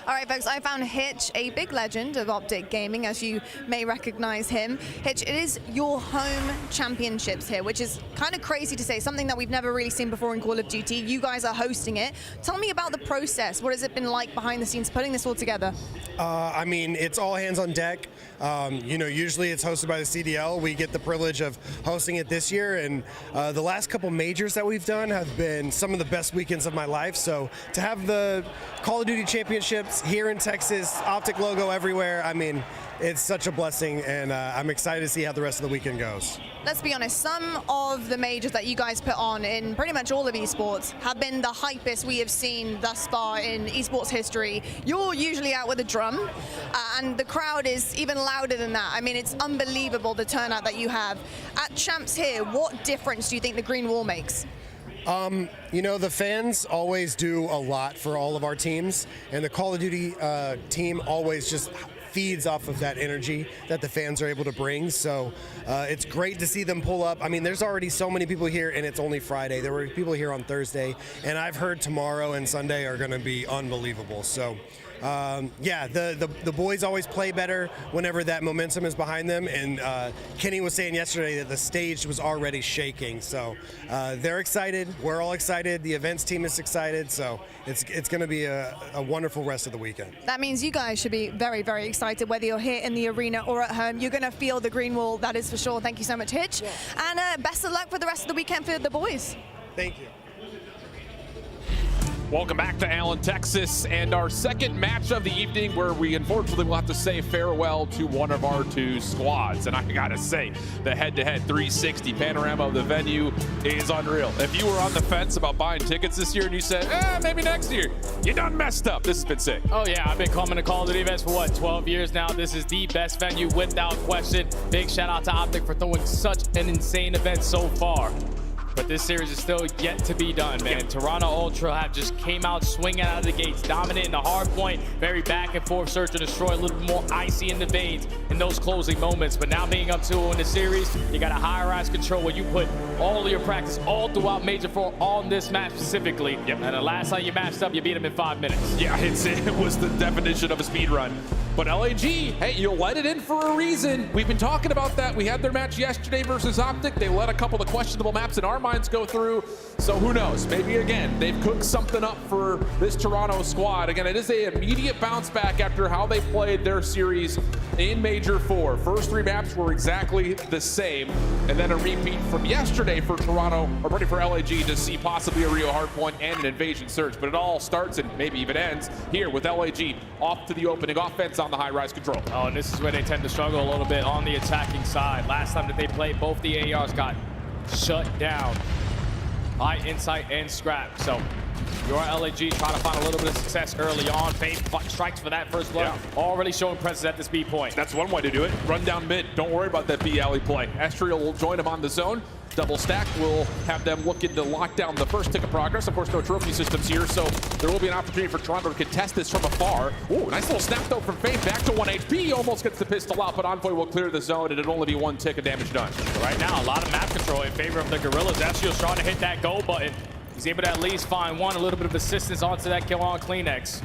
All right, folks, I found Hitch, a big legend of Optic Gaming, as you may recognize him. Hitch, it is your home championships here, which is kind of crazy to say, something that we've never really seen before in Call of Duty. You guys are hosting it. Tell me about the process. What has it been like behind the scenes putting this all together? I mean, it's all hands on deck. You know, usually it's hosted by the CDL. We get the privilege of hosting it this year, and the last couple majors that we've done have been some of the best weekends of my life. So to have the Call of Duty Championships here in Texas, Optic logo everywhere, I mean, it's such a blessing, and I'm excited to see how the rest of the weekend goes. Let's be honest, some of the majors that you guys put on in pretty much all of esports have been the hypest we have seen thus far in esports history. You're usually out with a drum, and the crowd is even louder than that. I mean, it's unbelievable the turnout that you have. At Champs here, what difference do you think the green wall makes? You know, the fans always do a lot for all of our teams, and the Call of Duty team always just feeds off of that energy that the fans are able to bring. So it's great to see them pull up. I mean, there's already so many people here, and it's only Friday. There were people here on Thursday, and I've heard tomorrow and Sunday are going to be unbelievable. So yeah, the boys always play better whenever that momentum is behind them, and Kenny was saying yesterday that the stage was already shaking. So they're excited, we're all excited, the events team is excited, so it's going to be a wonderful rest of the weekend. That means you guys should be very, very excited, whether you're here in the arena or at home. You're going to feel the green wall, that is for sure. Thank you so much, Hitch. Yeah. And best of luck for the rest of the weekend for the boys. Thank you. Welcome back to Allen, Texas, and our second match of the evening, where we unfortunately will have to say farewell to one of our two squads. And I gotta say, the head-to-head 360 panorama of the venue is unreal. If you were on the fence about buying tickets this year and you said, maybe next year, you done messed up. This has been sick. Oh yeah, I've been coming to Call of Duty events for what, 12 years now. This is the best venue without question. Big shout out to Optic for throwing such an insane event so far. But this series is still yet to be done, man. Yep. Toronto Ultra have just came out swinging out of the gates, dominating the hard point, very back and forth, search and destroy, a little bit more icy in the veins in those closing moments. But now being up 2-0 in the series, you got a high-rise control where you put all of your practice all throughout Major 4 on this match specifically. Yep. And the last time you matched up, you beat them in 5 minutes. Yeah, it was the definition of a speed run. But LAG, hey, you'll let it in for a reason. We've been talking about that. We had their match yesterday versus Optic. They let a couple of questionable maps in our minds go through. So who knows? Maybe again, they've cooked something up for this Toronto squad. Again, it is an immediate bounce back after how they played their series in Major 4. First 3 maps were exactly the same. And then a repeat from yesterday for Toronto, or ready for LAG to see possibly a Rio Hardpoint and an invasion surge. But it all starts and maybe even ends here with LAG off to the opening offense on the high-rise control. Oh, and this is where they tend to struggle a little bit on the attacking side. Last time that they played, both the ARs got shut down by Insight and Scrap. So your LAG trying to find a little bit of success early on. Fade strikes for that first blood. Yeah. Already showing presence at this B point. That's one way to do it. Run down mid. Don't worry about that B alley play. Estriel will join him on the zone. Double stack will have them looking to lock down the first tick of progress. Of course, no trophy systems here, so there will be an opportunity for Toronto to contest this from afar. Ooh, nice little snap though from Fade, back to 1 HP. Almost gets the pistol out, but Envoy will clear the zone, and it'll only be 1 tick of damage done. Right now, a lot of map control in favor of the Gorillas. Estriel's trying to hit that go button. He's able to at least find a little bit of assistance onto that kill on Kleenex.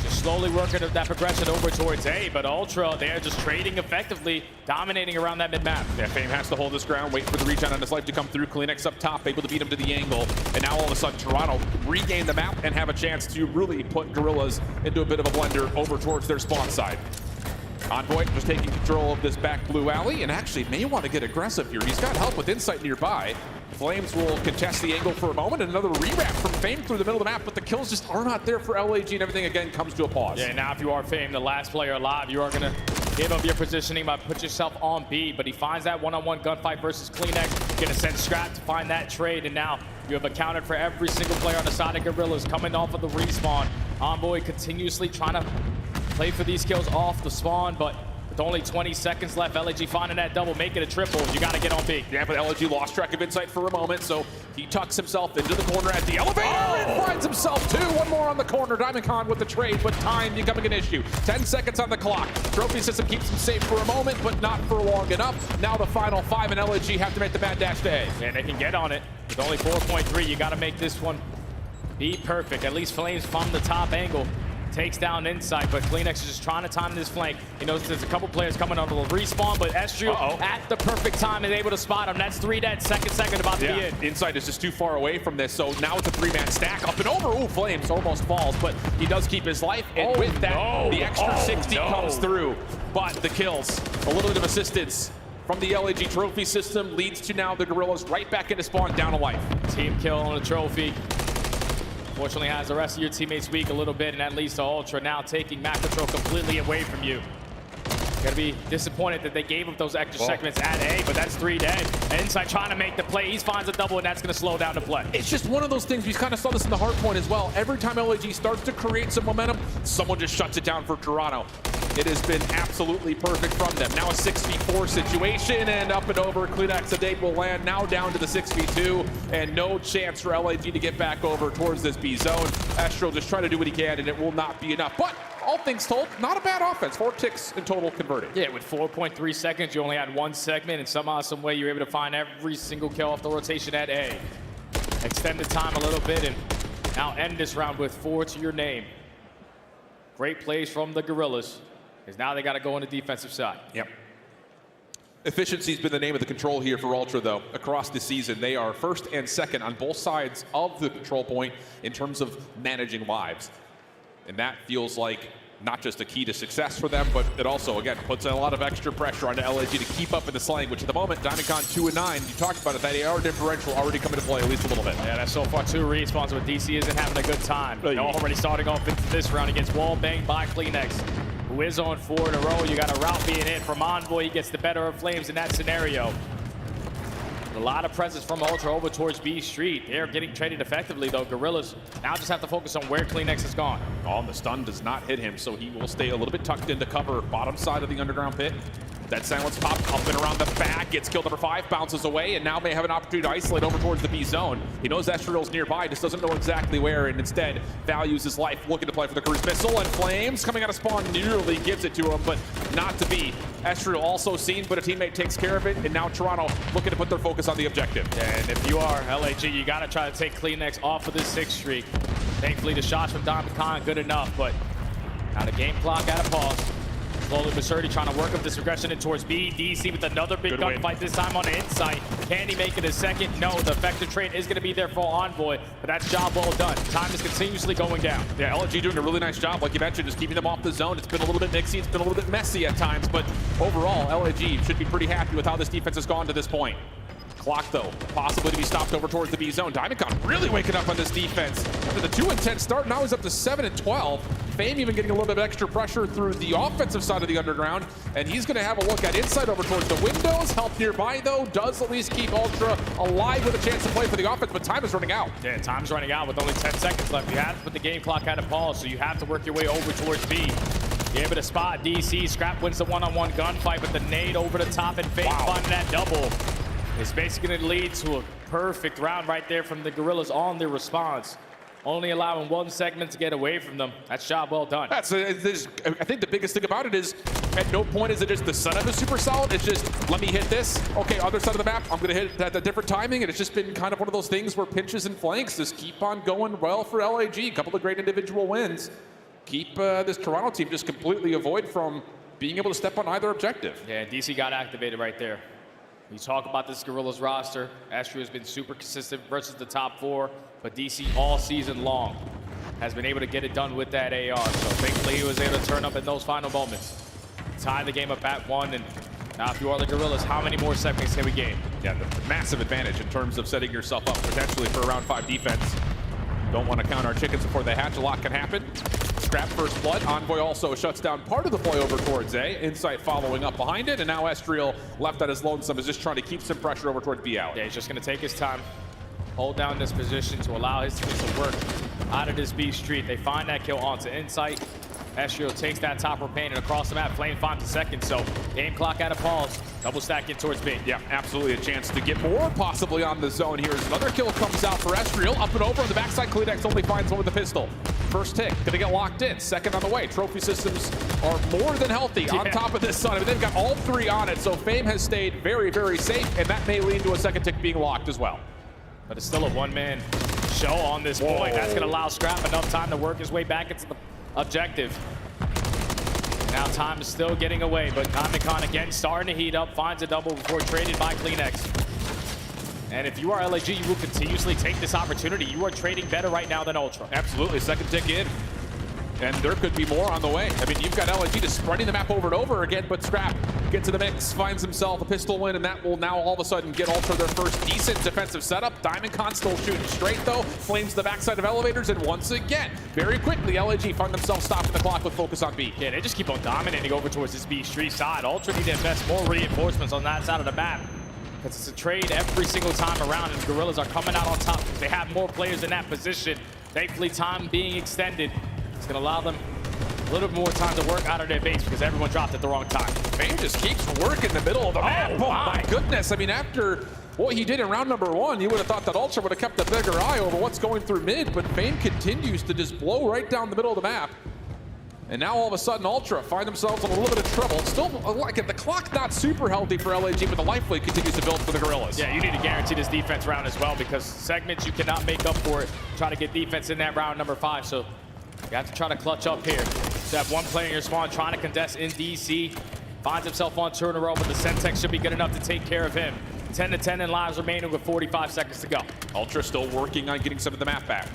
Just slowly working that progression over towards A, but Ultra, they're just trading effectively, dominating around that mid-map. Yeah, Fame has to hold his ground, wait for the regen on his life to come through. Kleenex up top, able to beat him to the angle. And now all of a sudden, Toronto regain the map and have a chance to really put Gorillas into a bit of a blender over towards their spawn side. Envoy just taking control of this back blue alley and actually may want to get aggressive here. He's got help with Insight nearby. Flames will contest the angle for a moment, and another rewrap from Fame through the middle of the map, but the kills just are not there for LAG, and everything again comes to a pause. Yeah, now if you are Fame, the last player alive, you are going to give up your positioning by put yourself on B, but he finds that one-on-one gunfight versus Kleenex. Going to send Scrap to find that trade, and now you have accounted for every single player on the side of Gorillas coming off of the respawn. Envoy continuously trying to play for these kills off the spawn, but with only 20 seconds left, LAG finding that double, make it a triple. You got to get on B. Yeah, but LAG lost track of Insight for a moment, so he tucks himself into the corner at the elevator and finds himself 2. One more on the corner. Diamondcon with the trade, but time becoming an issue. 10 seconds on the clock. Trophy system keeps him safe for a moment, but not for long enough. Now the final 5, and LAG have to make the mad dash to A. And they can get on it. With only 4.3, you got to make this one be perfect. At least Flames from the top angle takes down Insight, but Kleenex is just trying to time this flank. He knows there's a couple players coming on the respawn, but Estriel at the perfect time is able to spot him. That's 3 dead, second about to be in. Insight is just too far away from this, so now it's a 3-man stack. Up and over, ooh, Flames almost falls, but he does keep his life, and with that, the extra 60 comes through. But the kills, a little bit of assistance from the LAG trophy system leads to now the Gorillas right back into spawn, down a life. Team kill on the trophy. Fortunately has the rest of your teammates weak a little bit, and that leads to Ultra now taking Mac Control completely away from you. Gotta be disappointed that they gave up those extra segments at A, but that's 3 dead. And Insight trying to make the play. He finds a double, and that's gonna slow down the play. It's just one of those things, we kind of saw this in the Hardpoint as well. Every time LAG starts to create some momentum, someone just shuts it down for Toronto. It has been absolutely perfect from them. Now a 6v4 situation, and up and over, Kleenex a date will land, now down to the 6v2, and no chance for LAG to get back over towards this B zone. Astro just trying to do what he can, and it will not be enough. But all things told, not a bad offense. 4 ticks in total converted. Yeah, with 4.3 seconds, you only had 1 segment, and somehow, some way, you're able to find every single kill off the rotation at A. Extend the time a little bit, and now end this round with 4 to your name. Great plays from the Gorillas, because now they got to go on the defensive side. Yep. Efficiency's been the name of the control here for Ultra, though. Across the season, they are first and second on both sides of the control point in terms of managing lives. And that feels like not just a key to success for them, but it also, again, puts a lot of extra pressure onto LAG to keep up in the slang, which at the moment, Diamondcon 2-9. You talked about it, that AR differential already coming to play at least a little bit. Yeah, that's so far 2 respawns, but DC isn't having a good time. They're already starting off into this round against wall bang by Kleenex, who is on 4 in a row. You got a route being hit from Envoy. He gets the better of Flames in that scenario. A lot of presence from Ultra over towards B Street. They're getting traded effectively, though. Gorillas now just have to focus on where Kleenex has gone. Oh, and the stun does not hit him, so he will stay a little bit tucked into cover, bottom side of the underground pit. That silence pop up and around the back, gets killed number 5, bounces away, and now may have an opportunity to isolate over towards the B zone. He knows Estriel's nearby, just doesn't know exactly where, and instead values his life, looking to play for the cruise missile, and Flames coming out of spawn nearly gives it to him, but not to be. Estriel also seen, but a teammate takes care of it, and now Toronto looking to put their focus on the objective. And if you are LAG, you got to try to take Kleenex off of this 6th streak. Thankfully, the shots from Diamondcon good enough, but now the game clock at a pause. Slowly but surely trying to work up this aggression in towards B. DC with another big gunfight, this time on the inside. Can he make it a second? No, the effective trade is going to be there for Envoy, but that's job well done. Time is continuously going down. Yeah, LG doing a really nice job, like you mentioned, just keeping them off the zone. It's been a little bit mixy, it's been a little bit messy at times, but overall, LG should be pretty happy with how this defense has gone to this point. Clock, though, possibly to be stopped over towards the B zone. Diamondcon really waking up on this defense. After the 2-10 start, now he's up to 7-12. Fame even getting a little bit of extra pressure through the offensive side of the underground, and he's going to have a look at inside over towards the windows. Help nearby, though, does at least keep Ultra alive with a chance to play for the offense, but time is running out. Yeah, time's running out with only 10 seconds left. You have to put the game clock at a pause, so you have to work your way over towards B. You're able to spot DC. Scrap wins the one-on-one gunfight, but the nade over the top, and Fame finding that double. It's basically going to lead to a perfect round right there from the Gorillas on their response. Only allowing 1 segment to get away from them. That's job well done. I think the biggest thing about it is, at no point is it just the setup is super solid. It's just, let me hit this. Okay, other side of the map, I'm going to hit it at a different timing. And it's just been kind of one of those things where pinches and flanks just keep on going well for LAG. A couple of great individual wins. Keep this Toronto team just completely avoid from being able to step on either objective. Yeah, DC got activated right there. We talk about this Gorillas roster. Astro has been super consistent versus the top 4, but DC all season long has been able to get it done with that AR. So thankfully he was able to turn up in those final moments. Tie the game up at 1, and now if you are the Gorillas, how many more segments can we gain? Yeah, the massive advantage in terms of setting yourself up potentially for a round 5 defense. Don't want to count our chickens before they hatch. A lot can happen. Scrap first blood. Envoy also shuts down part of the play over towards A. Insight following up behind it, and now Estriel, left at his lonesome, is just trying to keep some pressure over towards B out. Yeah, he's just going to take his time, hold down this position to allow his teams to work out of this B Street. They find that kill onto Insight. Estriel takes that topper paint and across the map. Flame finds a second, so game clock at a pause. Double stack it towards B. Yeah, absolutely a chance to get more possibly on the zone here as another kill comes out for Estriel. Up and over on the backside, Kleenex only finds one with the pistol. First tick, gonna get locked in. Second on the way. Trophy systems are more than healthy on top of this sun. I mean, they've got all 3 on it, so Fame has stayed very, very safe, and that may lead to a second tick being locked as well. But it's still a one-man show on this point. That's gonna allow Scrap enough time to work his way back into the objective. Now time is still getting away, but Diamond again starting to heat up, finds a double before traded by CleanX. And if you are LAG, you will continuously take this opportunity. You are trading better right now than Ultra. Absolutely, second tick in. And there could be more on the way. I mean, you've got LAG just spreading the map over and over again, but Scrap gets to the mix, finds himself a pistol win, and that will now all of a sudden get Ultra their first decent defensive setup. Diamond still shooting straight, though. Flames the backside of elevators, and once again, very quickly, LAG find themselves stopping the clock with focus on B. Yeah, they just keep on dominating over towards this B street side. Ultra need to invest more reinforcements on that side of the map, because it's a trade every single time around, and Gorillas are coming out on top. They have more players in that position. Thankfully, time being extended, it's going to allow them a little bit more time to work out of their base because everyone dropped at the wrong time. Fame just keeps working the middle of the map. Oh my goodness. I mean, after what he did in round number 1, you would have thought that Ultra would have kept a bigger eye over what's going through mid, but Fame continues to just blow right down the middle of the map. And now all of a sudden, Ultra find themselves in a little bit of trouble. Still, like the clock not super healthy for LAG, but the life lead continues to build for the Gorillas. Yeah, you need to guarantee this defense round as well, because segments you cannot make up for it. Try to get defense in that round number 5, so you have to try to clutch up here. You have one player in your spawn trying to contest in DC. Finds himself on 2 in a row, but the Sentex should be good enough to take care of him. 10-10 in lives remaining with 45 seconds to go. Ultra still working on getting some of the map back.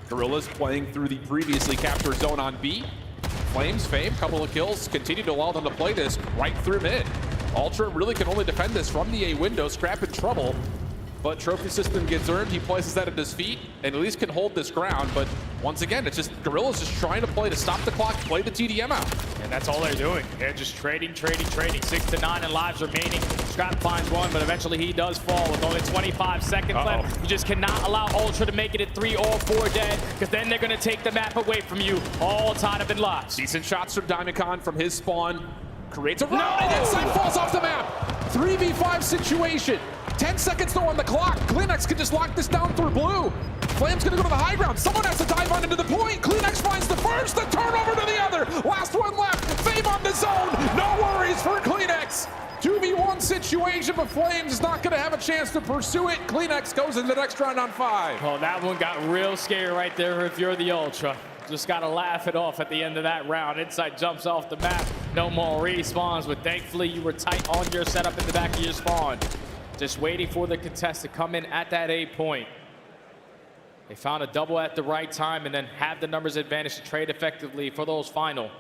Gorillas playing through the previously captured zone on B. Flames, Fame, couple of kills, continue to allow them to play this right through mid. Ultra really can only defend this from the A window. Scrap in trouble, but trophy system gets earned. He places that at his feet and at least can hold this ground. But once again, it's just Gorillas just trying to play to stop the clock, play the TDM out. And that's all they're doing. They're just trading. 6-9 in lives remaining. Scrap finds one, but eventually he does fall with only 25 seconds left. You just cannot allow Ultra to make it at 3 or 4 dead, because then they're going to take the map away from you, all tied up in lives. Decent shots from Diamond from his spawn. Creates a run, and inside falls off the map. 3v5 situation. 10 seconds though on the clock. CleanX can just lock this down through blue. Flame's gonna go to the high ground. Someone has to dive on into the point. CleanX finds the first, the turnover to the other. Last one left. Fame on the zone. No worries for CleanX. 2v1 situation, but Flames is not gonna have a chance to pursue it. CleanX goes in the next round on 5. Oh, that one got real scary right there if you're the Ultra. Just gotta laugh it off at the end of that round. Insight jumps off the map. No more respawns, but thankfully you were tight on your setup in the back of your spawn. Just waiting for the contest to come in at that A point. They found a double at the right time and then have the numbers advantage to trade effectively for those final.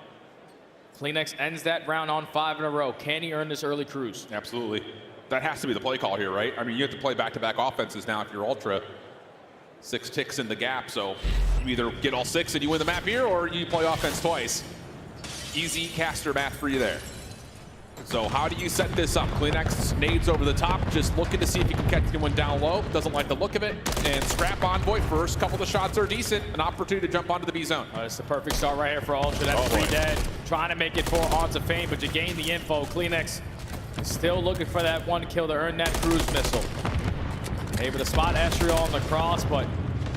CleanX ends that round on 5 in a row. Can he earn this early cruise? Absolutely. That has to be the play call here, right? I mean, you have to play back-to-back offenses now if you're Ultra. 6 ticks in the gap, so you either get all 6 and you win the map here, or you play offense twice. Easy caster math for you there. So how do you set this up? CleanX nades over the top, just looking to see if he can catch anyone down low. Doesn't like the look of it. And Scrap Envoy, first couple of the shots are decent. An opportunity to jump onto the B zone. It's the perfect start right here for Ultra. That's 3 dead. Trying to make it 4 onto Fame, but you gain the info. CleanX is still looking for that 1 kill to earn that cruise missile. Able to spot Estriel on the cross, but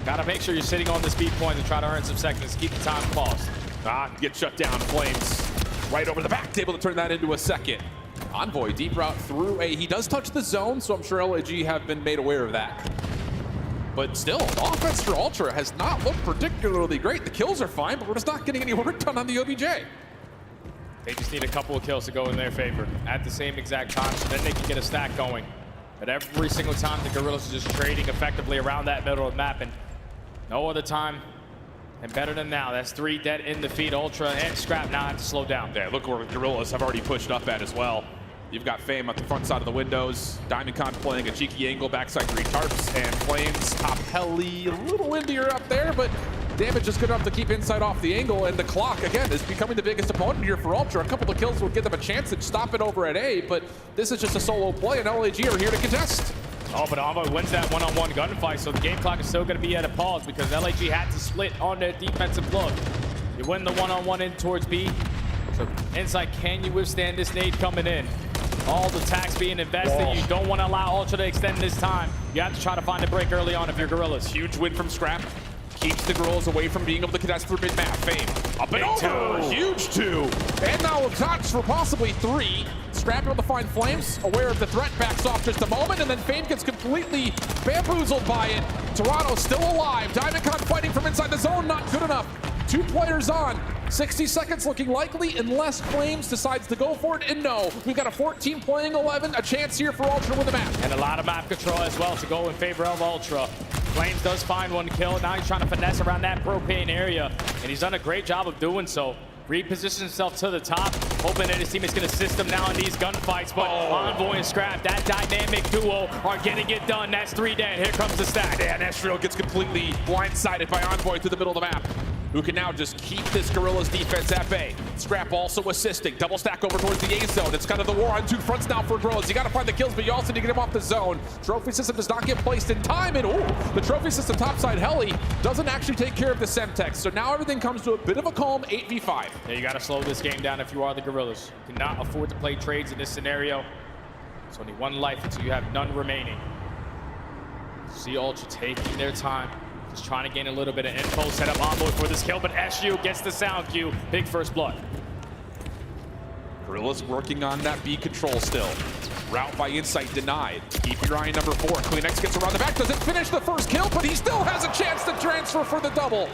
gotta make sure you're sitting on the speed point and try to earn some seconds. Keep the time paused. Get shut down. Flames right over the back, able to turn that into a second. Envoy deep route through A. He does touch the zone, so I'm sure LAG have been made aware of that. But still, the offense for Ultra has not looked particularly great. The kills are fine, but we're just not getting any work done on the OBJ. They just need a couple of kills to go in their favor at the same exact time, so then they can get a stack going. But every single time the Gorillas are just trading effectively around that middle of the map, and no other time and better than now. That's 3 dead in the feed. Ultra and Scrap now have to slow down. Yeah, look where Gorillas have already pushed up at as well. You've got Fame at the front side of the windows. Diamond playing a cheeky angle, backside 3 tarps, and Flames top heli. A little windier up there, but damage is good enough to keep inside off the angle, and the clock, again, is becoming the biggest opponent here for Ultra. A couple of kills will give them a chance to stop it over at A, but this is just a solo play, and LAG are here to contest. Oh, but Envoy wins that one-on-one gunfight, so the game clock is still going to be at a pause because LAG had to split on their defensive look. You win the one-on-one in towards B. So Insight, can you withstand this nade coming in? All the tax being invested. You don't want to allow Ultra to extend this time. You have to try to find a break early on if you're Gorillas. Huge win from Scrap. Keeps the Gorillas away from being able to contest through mid-map. Fame up and over. 2. Huge 2. And now a touch for possibly 3. Scrap able to find Flames, aware of the threat, backs off just a moment, and then Fame gets completely bamboozled by it. Toronto still alive. Diamond fighting from inside the zone, not good enough 2 players on. 60 seconds looking likely unless Flames decides to go for it. And no, we've got a 14 playing 11. A chance here for Ultra with the map. And a lot of map control as well to go in favor of Ultra. Flames does find 1 kill. Now he's trying to finesse around that propane area. And he's done a great job of doing so. Repositions himself to the top, hoping that his team is going to assist him now in these gunfights. But Envoy and Scrap, that dynamic duo, are getting it done. That's 3 dead. Here comes the stack. And Ezreal gets completely blindsided by Envoy through the middle of the map, who can now just keep this Gorilla's defense at bay. Scrap also assisting. Double stack over towards the A zone. It's kind of the war on 2 fronts now for Gorillas. You got to find the kills, but you also need to get him off the zone. Trophy system does not get placed in time, and the trophy system topside heli doesn't actually take care of the Semtex. So now everything comes to a bit of a calm 8v5. Yeah, you got to slow this game down if you are the Gorillas. You cannot afford to play trades in this scenario. It's only 1 life until you have none remaining. See Ultra taking their time. Just trying to gain a little bit of info, set up Envoy for this kill, but SU gets the sound cue. Big first blood. Gorillas working on that B control still. Route by Insight denied. Keep your eye on number 4. Kleenex gets around the back, doesn't finish the first kill, but he still has a chance to transfer for the double.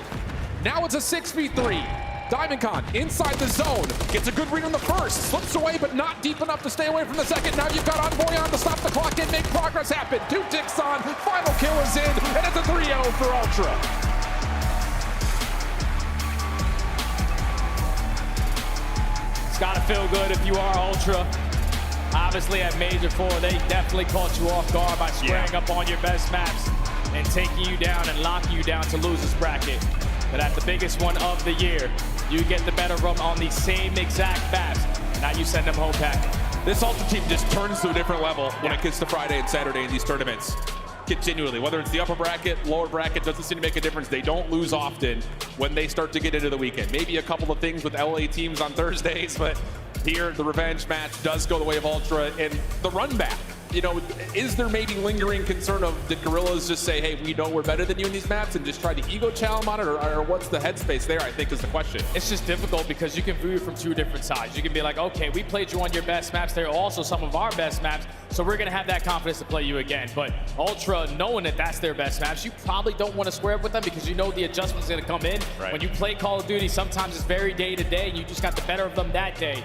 Now it's a 6v3. DiamondCon inside the zone, gets a good read on the first, slips away but not deep enough to stay away from the second. Now you've got Envoy on to stop the clock and make progress happen. 2 ticks on, final kill is in, and it's a 3-0 for Ultra. It's gotta feel good if you are Ultra. Obviously at Major 4, they definitely caught you off guard by squaring up on your best maps and taking you down and locking you down to losers bracket. But at the biggest one of the year, you get the better run on the same exact maps. Now you send them home packing. This Ultra team just turns to a different level when it gets to Friday and Saturday in these tournaments. Continually, whether it's the upper bracket, lower bracket, doesn't seem to make a difference. They don't lose often when they start to get into the weekend. Maybe a couple of things with LA teams on Thursdays, but here the revenge match does go the way of Ultra. And the run back, you know, is there maybe lingering concern of did Gorillas just say, hey, we know we're better than you in these maps and just try to ego challenge on it, or what's the headspace there, I think is the question. It's just difficult because you can view it from 2 different sides. You can be like, okay, we played you on your best maps. They're also some of our best maps, so we're gonna have that confidence to play you again. But Ultra, knowing that that's their best maps, you probably don't want to square up with them because you know the adjustments are gonna come in. Right. When you play Call of Duty, sometimes it's very day to day, and you just got the better of them that day.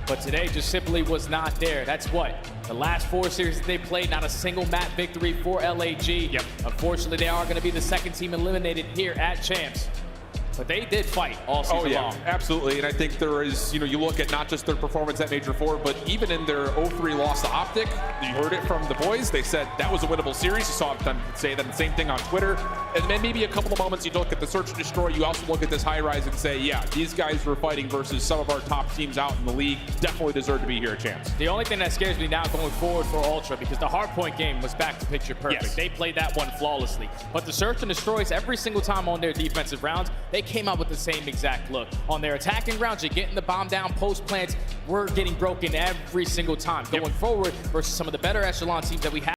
But today just simply was not there. That's what? The last 4 series that they played, not a single map victory for LAG. Yep. Unfortunately, they are going to be the 2nd team eliminated here at Champs. But they did fight all season long. Absolutely. And I think there is, you know, you look at not just their performance at Major 4, but even in their 0-3 loss to Optic, you heard it from the boys. They said that was a winnable series. You saw them say that same thing on Twitter. And then maybe a couple of moments you look at the Search and Destroy, you also look at this Highrise and say, yeah, these guys were fighting versus some of our top teams out in the league. Definitely deserve to be here at Champs. The only thing that scares me now going forward for Ultra, because the Hardpoint game was back to picture perfect. Yes. They played that one flawlessly. But the Search and Destroys, every single time on their defensive rounds, they came out with the same exact look. On their attacking rounds, you're getting the bomb down, post plants, we're getting broken every single time. Going forward versus some of the better echelon teams that we have.